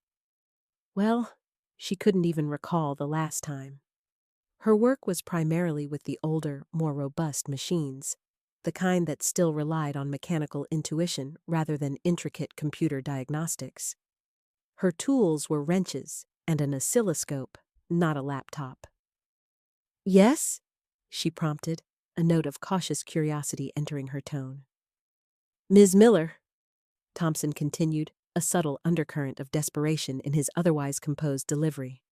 well, she couldn't even recall the last time. Her work was primarily with the older, more robust machines, the kind that still relied on mechanical intuition rather than intricate computer diagnostics. Her tools were wrenches and an oscilloscope, not a laptop. "Yes?" she prompted, a note of cautious curiosity entering her tone. "Ms. Miller," Thompson continued, a subtle undercurrent of desperation in his otherwise composed delivery.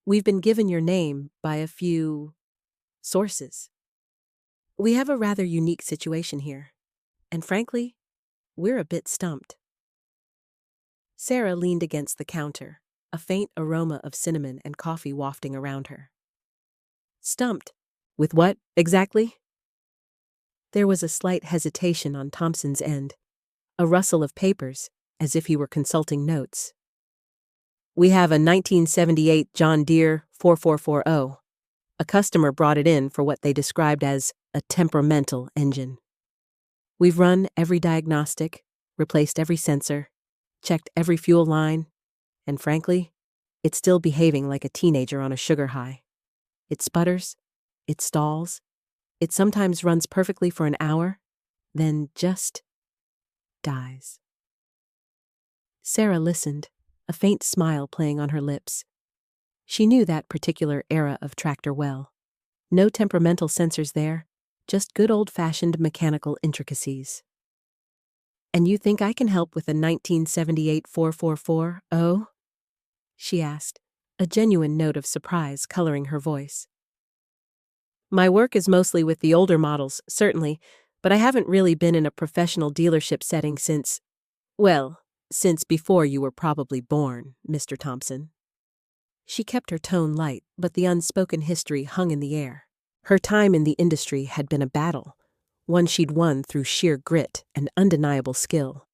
"We've been given your name by a few sources. We have a rather unique situation here, and frankly, we're a bit stumped." Sarah leaned against the counter, a faint aroma of cinnamon and coffee wafting around her. "Stumped? With what, exactly?" There was a slight hesitation on Thompson's end, a rustle of papers, as if he were consulting notes. "We have a 1978 John Deere 4440. A customer brought it in for what they described as a temperamental engine. We've run every diagnostic, replaced every sensor, checked every fuel line, and frankly, it's still behaving like a teenager on a sugar high. It sputters, it stalls, it sometimes runs perfectly for an hour, then just dies." Sarah listened, a faint smile playing on her lips. She knew that particular era of tractor well. No temperamental sensors there, just good old-fashioned mechanical intricacies. "And you think I can help with a 1978 444? She asked, a genuine note of surprise coloring her voice. "My work is mostly with the older models, certainly, but I haven't really been in a professional dealership setting since before you were probably born, Mr. Thompson." She kept her tone light, but the unspoken history hung in the air. Her time in the industry had been a battle, one she'd won through sheer grit and undeniable skill.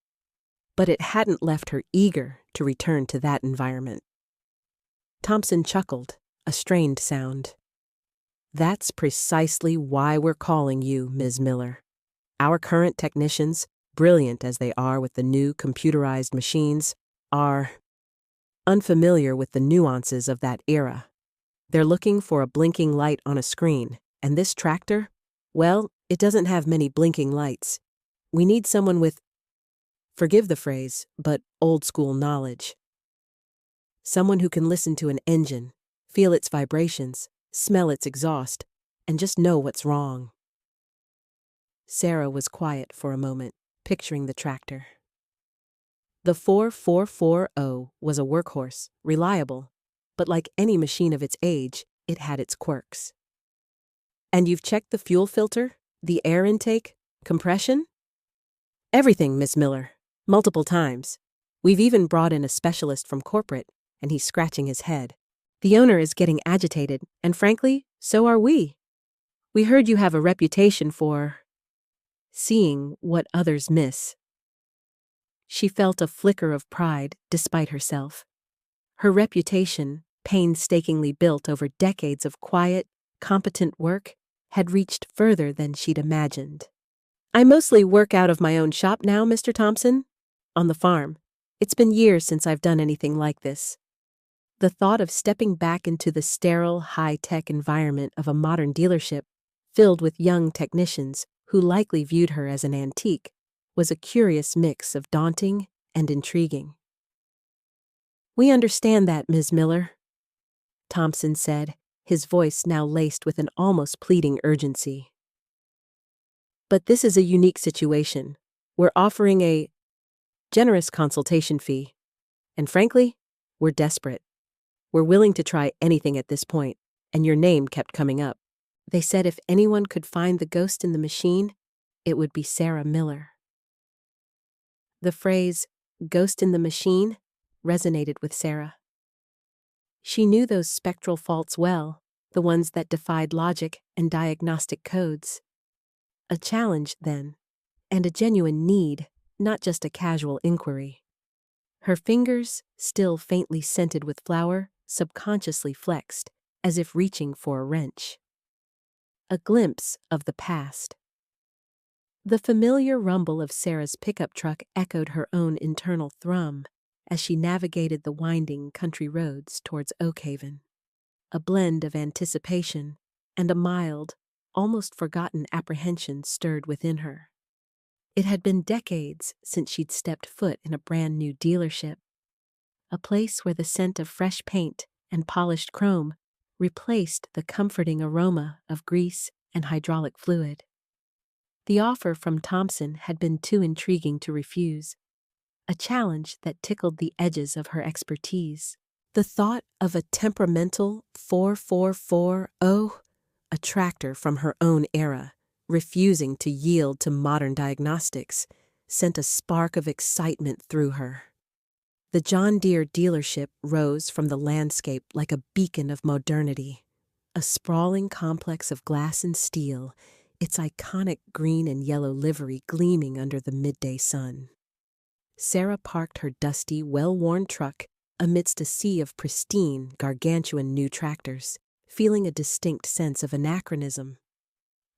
But it hadn't left her eager to return to that environment. Thompson chuckled, a strained sound. "That's precisely why we're calling you, Ms. Miller. Our current technicians, brilliant as they are with the new computerized machines, are unfamiliar with the nuances of that era. They're looking for a blinking light on a screen, and this tractor, well, it doesn't have many blinking lights. We need someone with, forgive the phrase, but old-school knowledge. Someone who can listen to an engine, feel its vibrations, smell its exhaust, and just know what's wrong." Sarah was quiet for a moment, picturing the tractor. The 4440 was a workhorse, reliable, but like any machine of its age, it had its quirks. "And you've checked the fuel filter, the air intake, compression?" "Everything, Miss Miller, multiple times. We've even brought in a specialist from corporate, and he's scratching his head. The owner is getting agitated, and frankly, so are we. We heard you have a reputation for seeing what others miss. She felt a flicker of pride despite herself. Her reputation, painstakingly built over decades of quiet, competent work, had reached further than she'd imagined. I mostly work out of my own shop now, Mr. Thompson. On the farm. It's been years since I've done anything like this. The thought of stepping back into the sterile, high-tech environment of a modern dealership, filled with young technicians who likely viewed her as an antique, was a curious mix of daunting and intriguing. We understand that, Ms. Miller, Thompson said, his voice now laced with an almost pleading urgency. But this is a unique situation. We're offering a generous consultation fee. And frankly, we're desperate. We're willing to try anything at this point, and your name kept coming up. They said if anyone could find the ghost in the machine, it would be Sarah Miller. The phrase, ghost in the machine, resonated with Sarah. She knew those spectral faults well, the ones that defied logic and diagnostic codes. A challenge, then, and a genuine need, not just a casual inquiry. Her fingers, still faintly scented with flour, subconsciously flexed, as if reaching for a wrench. A glimpse of the past. The familiar rumble of Sarah's pickup truck echoed her own internal thrum as she navigated the winding country roads towards Oakhaven. A blend of anticipation and a mild, almost forgotten apprehension stirred within her. It had been decades since she'd stepped foot in a brand new dealership, a place where the scent of fresh paint and polished chrome replaced the comforting aroma of grease and hydraulic fluid. The offer from Thompson had been too intriguing to refuse, a challenge that tickled the edges of her expertise. The thought of a temperamental 4440, a tractor from her own era, refusing to yield to modern diagnostics, sent a spark of excitement through her. The John Deere dealership rose from the landscape like a beacon of modernity, a sprawling complex of glass and steel, its iconic green and yellow livery gleaming under the midday sun. Sarah parked her dusty, well-worn truck amidst a sea of pristine, gargantuan new tractors, feeling a distinct sense of anachronism.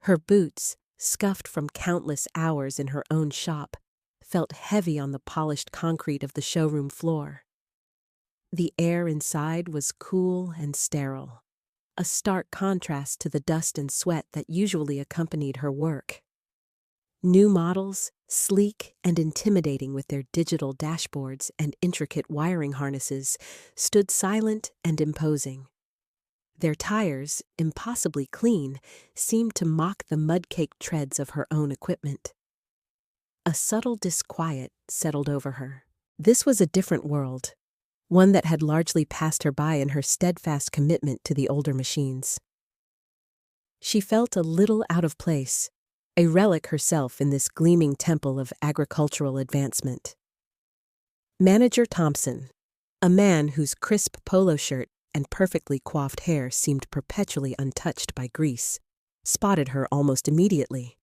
Her boots, scuffed from countless hours in her own shop, felt heavy on the polished concrete of the showroom floor. The air inside was cool and sterile, a stark contrast to the dust and sweat that usually accompanied her work. New models, sleek and intimidating with their digital dashboards and intricate wiring harnesses, stood silent and imposing. Their tires, impossibly clean, seemed to mock the mud-caked treads of her own equipment. A subtle disquiet settled over her. This was a different world, one that had largely passed her by in her steadfast commitment to the older machines. She felt a little out of place, a relic herself in this gleaming temple of agricultural advancement. Manager Thompson, a man whose crisp polo shirt and perfectly coiffed hair seemed perpetually untouched by grease, spotted her almost immediately.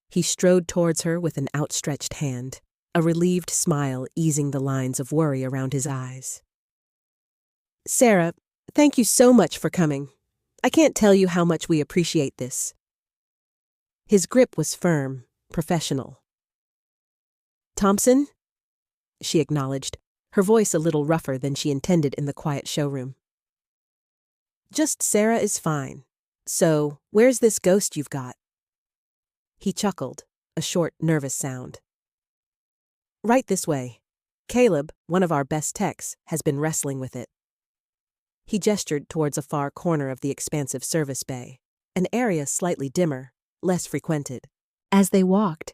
He strode towards her with an outstretched hand, a relieved smile easing the lines of worry around his eyes. "Sarah, thank you so much for coming. I can't tell you how much we appreciate this." His grip was firm, professional. "Thompson?" she acknowledged, her voice a little rougher than she intended in the quiet showroom. "Just Sarah is fine. So, where's this ghost you've got?" He chuckled, a short, nervous sound. "Right this way. Caleb, one of our best techs, has been wrestling with it." He gestured towards a far corner of the expansive service bay, an area slightly dimmer, less frequented. As they walked,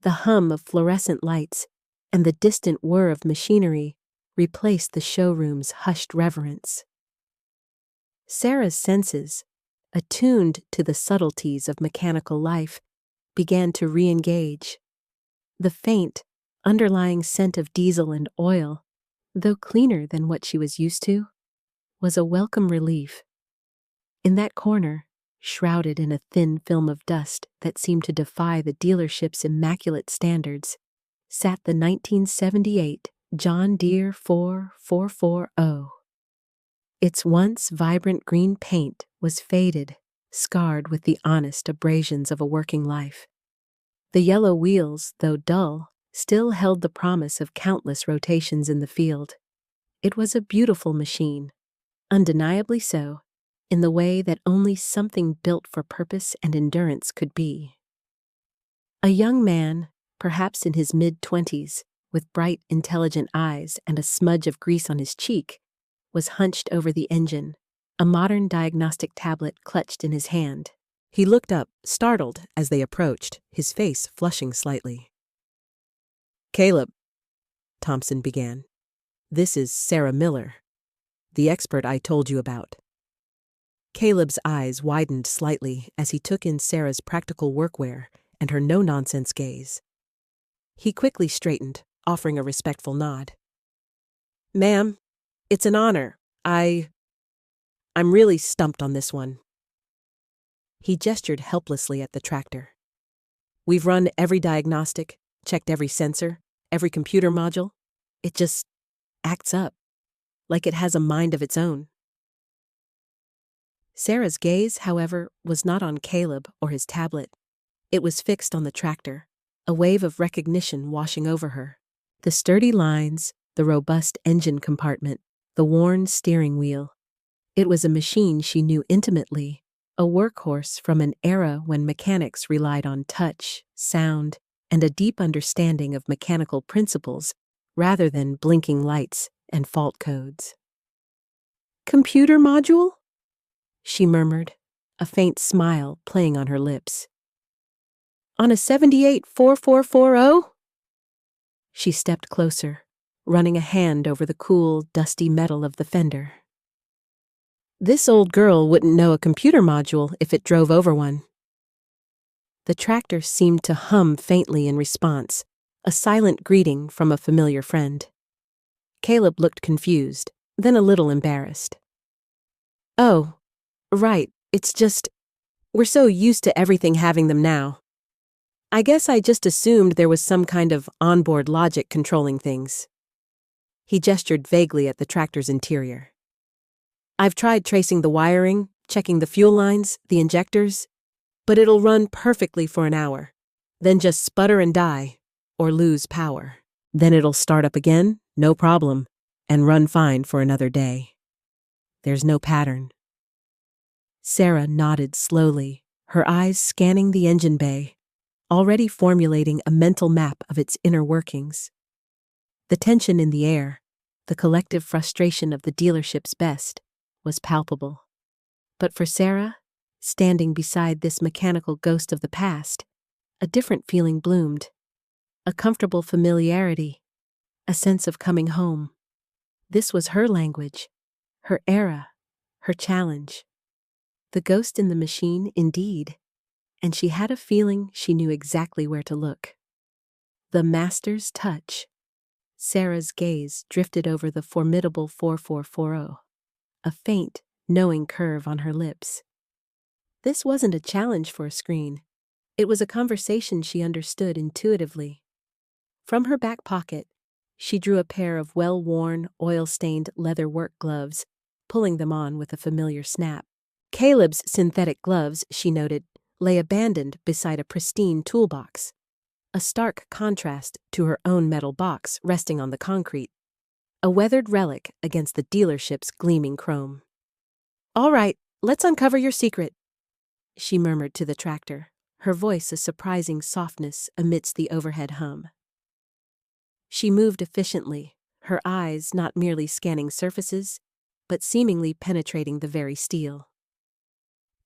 the hum of fluorescent lights and the distant whir of machinery replaced the showroom's hushed reverence. Sarah's senses, attuned to the subtleties of mechanical life, began to re-engage. The faint, underlying scent of diesel and oil, though cleaner than what she was used to, was a welcome relief. In that corner, shrouded in a thin film of dust that seemed to defy the dealership's immaculate standards, sat the 1978 John Deere 4440. Its once vibrant green paint was faded, scarred with the honest abrasions of a working life. The yellow wheels, though dull, still held the promise of countless rotations in the field. It was a beautiful machine, undeniably so, in the way that only something built for purpose and endurance could be. A young man, perhaps in his mid-20s, with bright, intelligent eyes and a smudge of grease on his cheek, was hunched over the engine, a modern diagnostic tablet clutched in his hand. He looked up, startled, as they approached, his face flushing slightly. "Caleb," Thompson began, "this is Sarah Miller, the expert I told you about." Caleb's eyes widened slightly as he took in Sarah's practical workwear and her no-nonsense gaze. He quickly straightened, offering a respectful nod. "Ma'am, it's an honor. I'm really stumped on this one." He gestured helplessly at the tractor. "We've run every diagnostic, checked every sensor, every computer module. It just acts up, like it has a mind of its own." Sarah's gaze, however, was not on Caleb or his tablet. It was fixed on the tractor, a wave of recognition washing over her. The sturdy lines, the robust engine compartment, the worn steering wheel. It was a machine she knew intimately, a workhorse from an era when mechanics relied on touch, sound, and a deep understanding of mechanical principles rather than blinking lights and fault codes. "Computer module?" she murmured, a faint smile playing on her lips. "On a 78 4440? She stepped closer, running a hand over the cool, dusty metal of the fender. "This old girl wouldn't know a computer module if it drove over one." The tractor seemed to hum faintly in response, a silent greeting from a familiar friend. Caleb looked confused, then a little embarrassed. "Oh, right, it's just, we're so used to everything having them now. I guess I just assumed there was some kind of onboard logic controlling things." He gestured vaguely at the tractor's interior. "I've tried tracing the wiring, checking the fuel lines, the injectors, but it'll run perfectly for an hour, then just sputter and die, or lose power. Then it'll start up again, no problem, and run fine for another day. There's no pattern." Sarah nodded slowly, her eyes scanning the engine bay, already formulating a mental map of its inner workings. The tension in the air, the collective frustration of the dealership's best, was palpable. But for Sarah, standing beside this mechanical ghost of the past, a different feeling bloomed. A comfortable familiarity, a sense of coming home. This was her language, her era, her challenge. The ghost in the machine, indeed, and she had a feeling she knew exactly where to look. The master's touch. Sarah's gaze drifted over the formidable 4440, a faint, knowing curve on her lips. This wasn't a challenge for a screen. It was a conversation she understood intuitively. From her back pocket, she drew a pair of well-worn, oil-stained leather work gloves, pulling them on with a familiar snap. Caleb's synthetic gloves, she noted, lay abandoned beside a pristine toolbox, a stark contrast to her own metal box resting on the concrete, a weathered relic against the dealership's gleaming chrome. "All right, let's uncover your secret," she murmured to the tractor, her voice a surprising softness amidst the overhead hum. She moved efficiently, her eyes not merely scanning surfaces, but seemingly penetrating the very steel.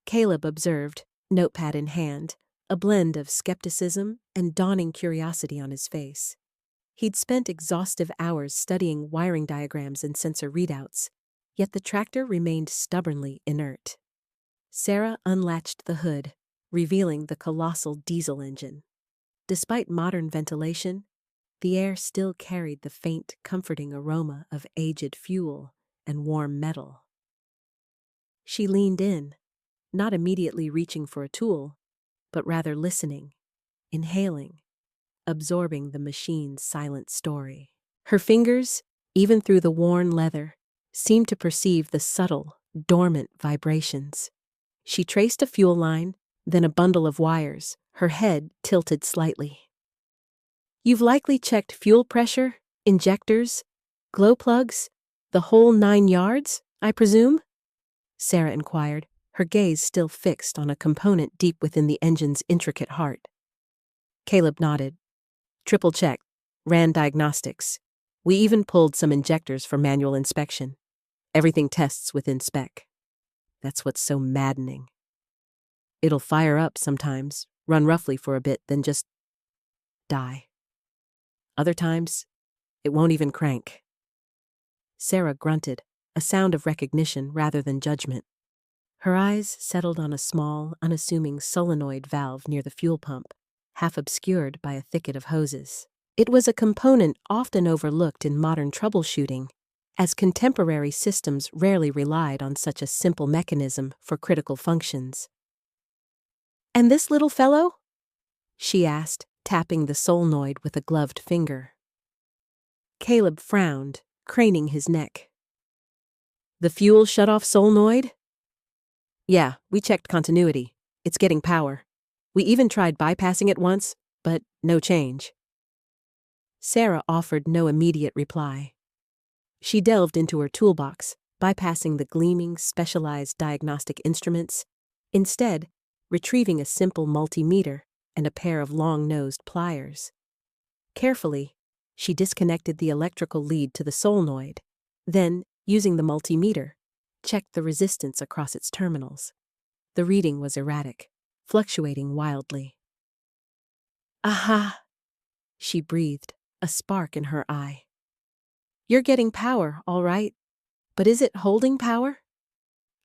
Caleb observed, notepad in hand, a blend of skepticism and dawning curiosity on his face. He'd spent exhaustive hours studying wiring diagrams and sensor readouts, yet the tractor remained stubbornly inert. Sarah unlatched the hood, revealing the colossal diesel engine. Despite modern ventilation, The air still carried the faint, comforting aroma of aged fuel and warm metal. She leaned in, not immediately reaching for a tool, but rather listening, inhaling, absorbing the machine's silent story. Her fingers, even through the worn leather, seemed to perceive the subtle, dormant vibrations. She traced a fuel line, then a bundle of wires, her head tilted slightly. "You've likely checked fuel pressure, injectors, glow plugs, the whole 9 yards, I presume?" Sarah inquired, her gaze still fixed on a component deep within the engine's intricate heart. Caleb nodded. "Triple check, ran diagnostics. We even pulled some injectors for manual inspection. Everything tests within spec. That's what's so maddening. It'll fire up sometimes, run roughly for a bit, then just die. Other times, it won't even crank." Sarah grunted, a sound of recognition rather than judgment. Her eyes settled on a small, unassuming solenoid valve near the fuel pump, half obscured by a thicket of hoses. It was a component often overlooked in modern troubleshooting, as contemporary systems rarely relied on such a simple mechanism for critical functions. "And this little fellow?" she asked, tapping the solenoid with a gloved finger. Caleb frowned, craning his neck. "The fuel shut-off solenoid?" "Yeah, we checked continuity. It's getting power. We even tried bypassing it once, but no change." Sarah offered no immediate reply. She delved into her toolbox, bypassing the gleaming, specialized diagnostic instruments, instead retrieving a simple multimeter and a pair of long-nosed pliers. Carefully, she disconnected the electrical lead to the solenoid, then, using the multimeter, checked the resistance across its terminals. The reading was erratic, fluctuating wildly. "Aha!" she breathed, a spark in her eye. "You're getting power, all right. But is it holding power?"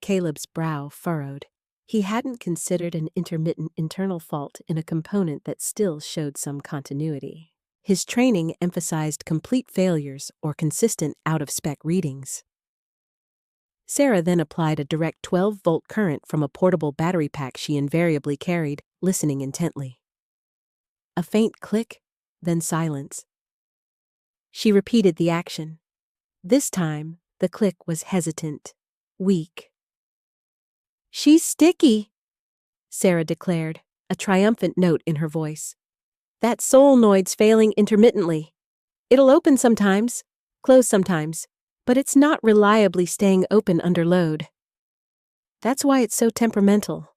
Caleb's brow furrowed. He hadn't considered an intermittent internal fault in a component that still showed some continuity. His training emphasized complete failures or consistent out-of-spec readings. Sarah then applied a direct 12-volt current from a portable battery pack she invariably carried, listening intently. A faint click, then silence. She repeated the action. This time, the click was hesitant, weak. "She's sticky," Sarah declared, a triumphant note in her voice. "That solenoid's failing intermittently. It'll open sometimes, close sometimes, but it's not reliably staying open under load. That's why it's so temperamental.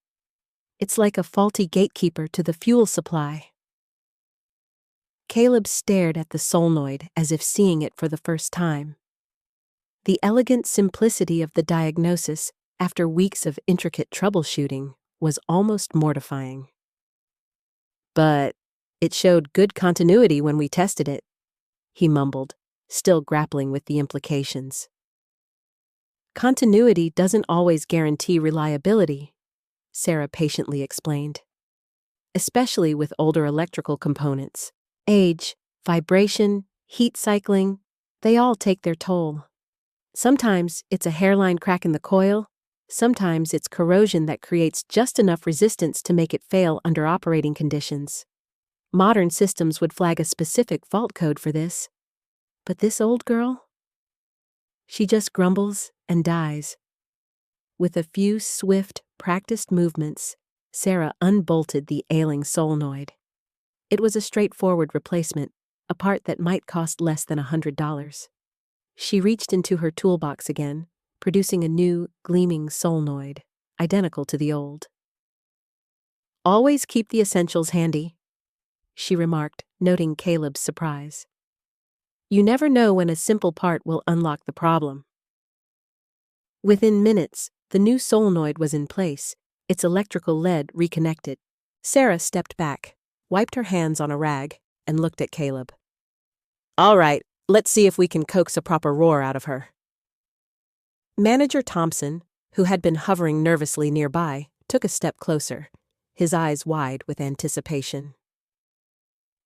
It's like a faulty gatekeeper to the fuel supply." Caleb stared at the solenoid as if seeing it for the first time. The elegant simplicity of the diagnosis, after weeks of intricate troubleshooting, was almost mortifying. "But it showed good continuity when we tested it," he mumbled, still grappling with the implications. "Continuity doesn't always guarantee reliability," Sarah patiently explained. "Especially with older electrical components. Age, vibration, heat cycling, they all take their toll. Sometimes it's a hairline crack in the coil, sometimes it's corrosion that creates just enough resistance to make it fail under operating conditions. Modern systems would flag a specific fault code for this. But this old girl? She just grumbles and dies." With a few swift, practiced movements, Sarah unbolted the ailing solenoid. It was a straightforward replacement, a part that might cost less than $100. She reached into her toolbox again, producing a new, gleaming solenoid, identical to the old. "Always keep the essentials handy," she remarked, noting Caleb's surprise. "You never know when a simple part will unlock the problem." Within minutes, the new solenoid was in place, its electrical lead reconnected. Sarah stepped back, wiped her hands on a rag, and looked at Caleb. "All right, let's see if we can coax a proper roar out of her." Manager Thompson, who had been hovering nervously nearby, took a step closer, his eyes wide with anticipation.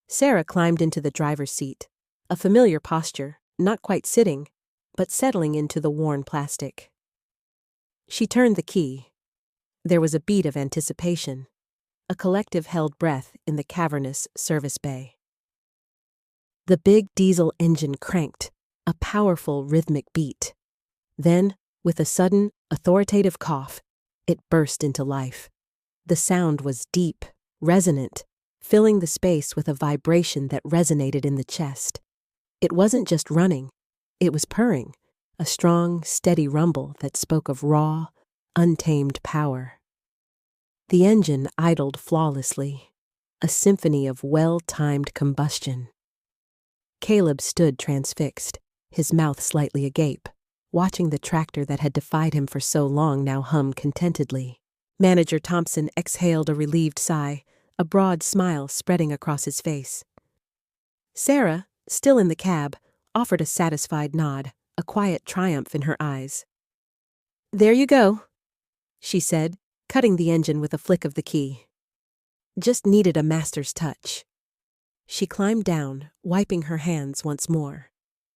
Sarah climbed into the driver's seat, a familiar posture, not quite sitting, but settling into the worn plastic. She turned the key. There was a beat of anticipation, a collective held breath in the cavernous service bay. The big diesel engine cranked, a powerful rhythmic beat. Then, with a sudden, authoritative cough, it burst into life. The sound was deep, resonant, filling the space with a vibration that resonated in the chest. It wasn't just running, it was purring, a strong, steady rumble that spoke of raw, untamed power. The engine idled flawlessly, a symphony of well-timed combustion. Caleb stood transfixed, his mouth slightly agape, watching the tractor that had defied him for so long now hum contentedly. Manager Thompson exhaled a relieved sigh, a broad smile spreading across his face. Sarah, still in the cab, offered a satisfied nod, a quiet triumph in her eyes. "There you go," she said, cutting the engine with a flick of the key. "Just needed a master's touch." She climbed down, wiping her hands once more.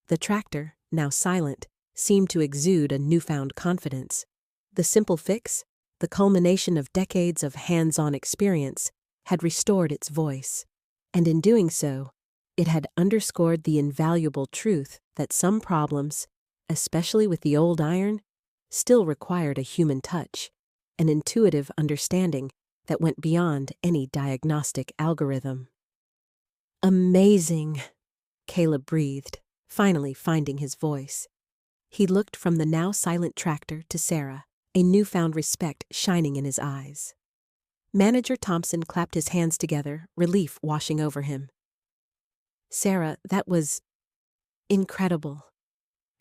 The tractor, now silent, seemed to exude a newfound confidence. The simple fix, the culmination of decades of hands-on experience, had restored its voice, and in doing so, it had underscored the invaluable truth that some problems, especially with the old iron, still required a human touch, an intuitive understanding that went beyond any diagnostic algorithm. "Amazing," Caleb breathed, finally finding his voice. He looked from the now silent tractor to Sarah, a newfound respect shining in his eyes. Manager Thompson clapped his hands together, relief washing over him. "Sarah, that was incredible.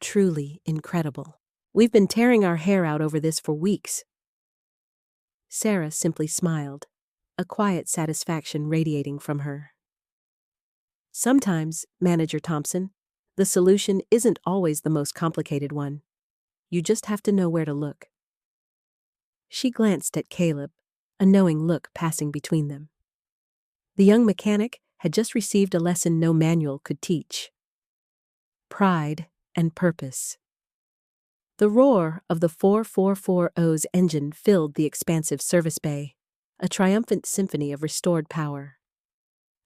Truly incredible. We've been tearing our hair out over this for weeks." Sarah simply smiled, a quiet satisfaction radiating from her. "Sometimes, Manager Thompson, the solution isn't always the most complicated one. You just have to know where to look." She glanced at Caleb, a knowing look passing between them. The young mechanic had just received a lesson no manual could teach. Pride and purpose. The roar of the 4440's engine filled the expansive service bay, a triumphant symphony of restored power.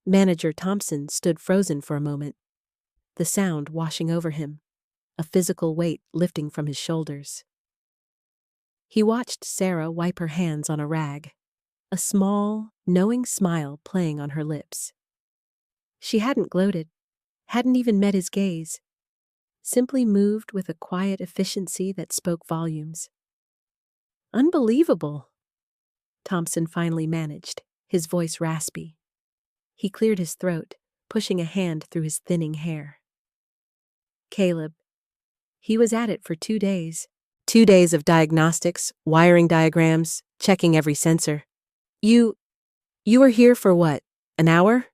Manager Thompson stood frozen for a moment, the sound washing over him, a physical weight lifting from his shoulders. He watched Sarah wipe her hands on a rag, a small, knowing smile playing on her lips. She hadn't gloated, hadn't even met his gaze, simply moved with a quiet efficiency that spoke volumes. "Unbelievable," Thompson finally managed, his voice raspy. He cleared his throat, pushing a hand through his thinning hair. "Caleb, he was at it for 2 days. 2 days of diagnostics, wiring diagrams, checking every sensor. You were here for what, an hour?"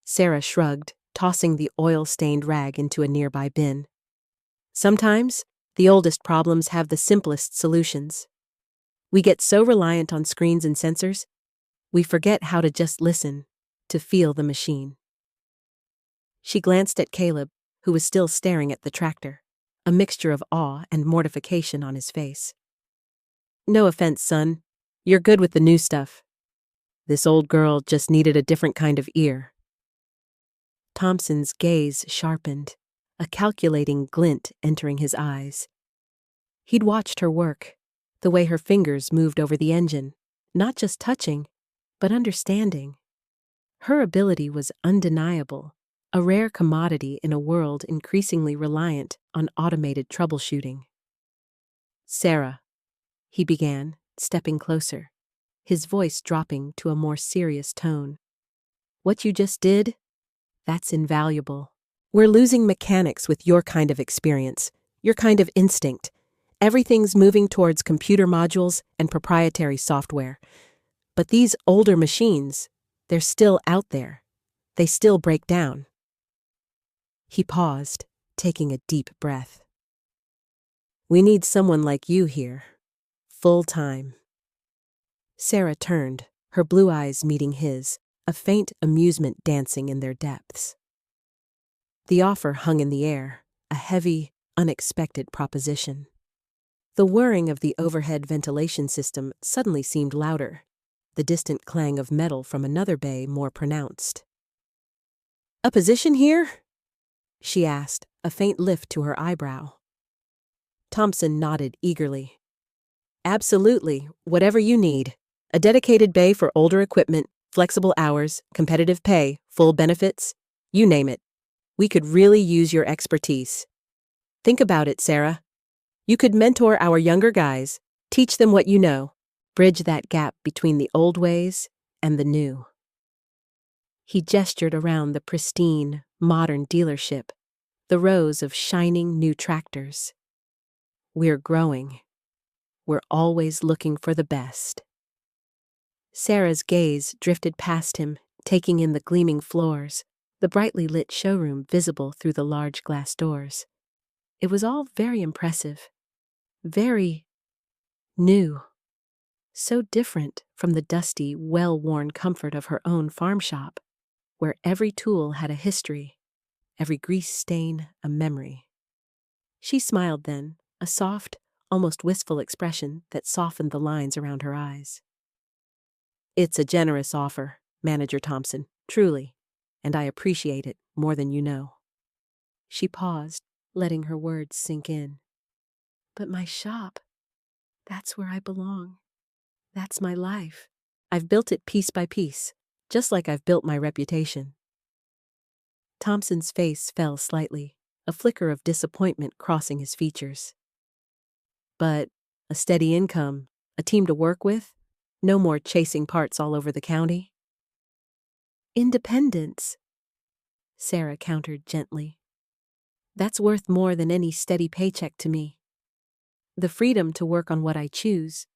Sarah shrugged, tossing the oil-stained rag into a nearby bin. "Sometimes, the oldest problems have the simplest solutions. We get so reliant on screens and sensors, we forget how to just listen, to feel the machine." She glanced at Caleb, who was still staring at the tractor, a mixture of awe and mortification on his face. "No offense, son. You're good with the new stuff. This old girl just needed a different kind of ear." Thompson's gaze sharpened, a calculating glint entering his eyes. He'd watched her work, the way her fingers moved over the engine, not just touching, but understanding. Her ability was undeniable, a rare commodity in a world increasingly reliant on automated troubleshooting. "Sarah," he began, stepping closer, his voice dropping to a more serious tone. "What you just did? That's invaluable. We're losing mechanics with your kind of experience, your kind of instinct. Everything's moving towards computer modules and proprietary software. But these older machines, they're still out there. They still break down." He paused, taking a deep breath. "We need someone like you here, full time." Sarah turned, her blue eyes meeting his, a faint amusement dancing in their depths. The offer hung in the air, a heavy, unexpected proposition. The whirring of the overhead ventilation system suddenly seemed louder, the distant clang of metal from another bay more pronounced. "A position here?" she asked, a faint lift to her eyebrow. Thompson nodded eagerly. "Absolutely, whatever you need. A dedicated bay for older equipment, flexible hours, competitive pay, full benefits, you name it. We could really use your expertise. Think about it, Sarah. You could mentor our younger guys, teach them what you know, bridge that gap between the old ways and the new." He gestured around the pristine, modern dealership, the rows of shining new tractors. "We're growing. We're always looking for the best." Sarah's gaze drifted past him, taking in the gleaming floors, the brightly lit showroom visible through the large glass doors. It was all very impressive, very new, so different from the dusty, well-worn comfort of her own farm shop, where every tool had a history, every grease stain a memory. She smiled then, a soft, almost wistful expression that softened the lines around her eyes. "It's a generous offer, Manager Thompson, truly, and I appreciate it more than you know." She paused, letting her words sink in. "But my shop, that's where I belong. That's my life. I've built it piece by piece, just like I've built my reputation." Thompson's face fell slightly, a flicker of disappointment crossing his features. "But a steady income, a team to work with, no more chasing parts all over the county?" "Independence," Sarah countered gently. "That's worth more than any steady paycheck to me. The freedom to work on what I choose,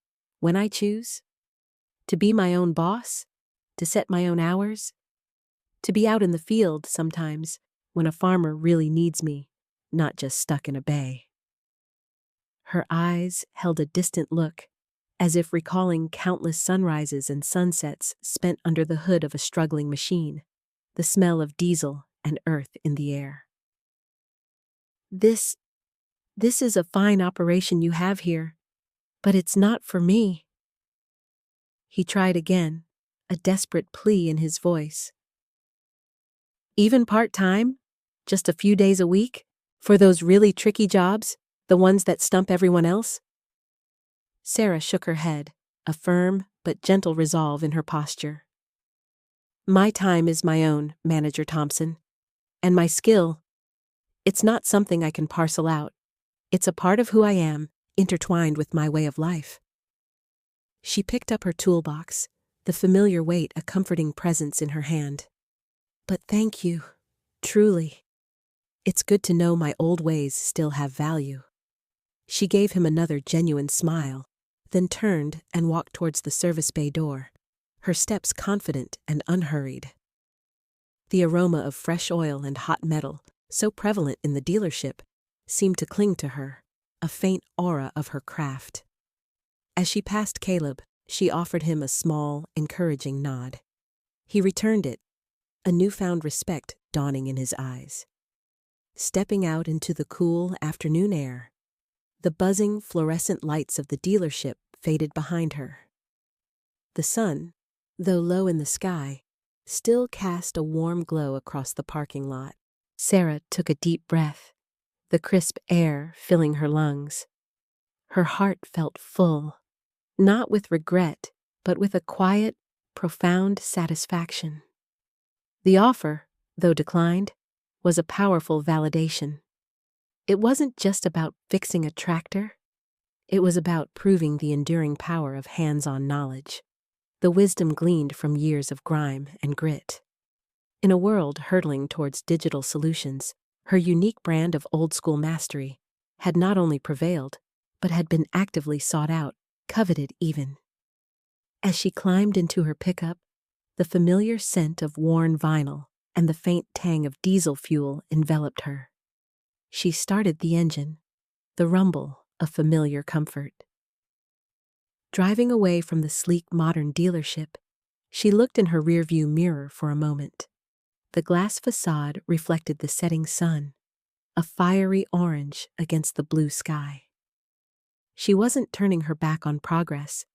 when I choose, to be my own boss, to set my own hours, to be out in the field sometimes when a farmer really needs me, not just stuck in a bay." Her eyes held a distant look, as if recalling countless sunrises and sunsets spent under the hood of a struggling machine, the smell of diesel and earth in the air. This is a fine operation you have here, but it's not for me." He tried again, a desperate plea in his voice. "Even part-time? Just a few days a week? For those really tricky jobs, the ones that stump everyone else?" Sarah shook her head, a firm but gentle resolve in her posture. "My time is my own, Manager Thompson. And my skill, it's not something I can parcel out. It's a part of who I am, intertwined with my way of life." She picked up her toolbox, the familiar weight a comforting presence in her hand. "But thank you, truly. It's good to know my old ways still have value." She gave him another genuine smile, then turned and walked towards the service bay door, her steps confident and unhurried. The aroma of fresh oil and hot metal, so prevalent in the dealership, seemed to cling to her, a faint aura of her craft. As she passed Caleb, she offered him a small, encouraging nod. He returned it, a newfound respect dawning in his eyes. Stepping out into the cool afternoon air, the buzzing fluorescent lights of the dealership faded behind her. The sun, though low in the sky, still cast a warm glow across the parking lot. Sarah took a deep breath, the crisp air filling her lungs. Her heart felt full, not with regret, but with a quiet, profound satisfaction. The offer, though declined, was a powerful validation. It wasn't just about fixing a tractor. It was about proving the enduring power of hands-on knowledge, the wisdom gleaned from years of grime and grit. In a world hurtling towards digital solutions, her unique brand of old-school mastery had not only prevailed, but had been actively sought out, coveted even. As she climbed into her pickup, the familiar scent of worn vinyl and the faint tang of diesel fuel enveloped her. She started the engine, the rumble of familiar comfort. Driving away from the sleek modern dealership, She looked in her rearview mirror for a moment. The glass facade reflected the setting sun, a fiery orange against the blue sky. She wasn't turning her back on progress,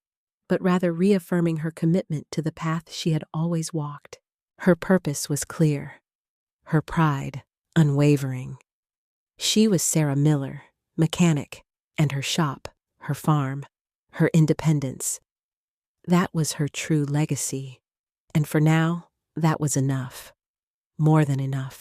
but rather reaffirming her commitment to the path she had always walked. Her purpose was clear, her pride unwavering. She was Sarah Miller, mechanic, and her shop, her farm, her independence. That was her true legacy, and for now, that was enough. More than enough.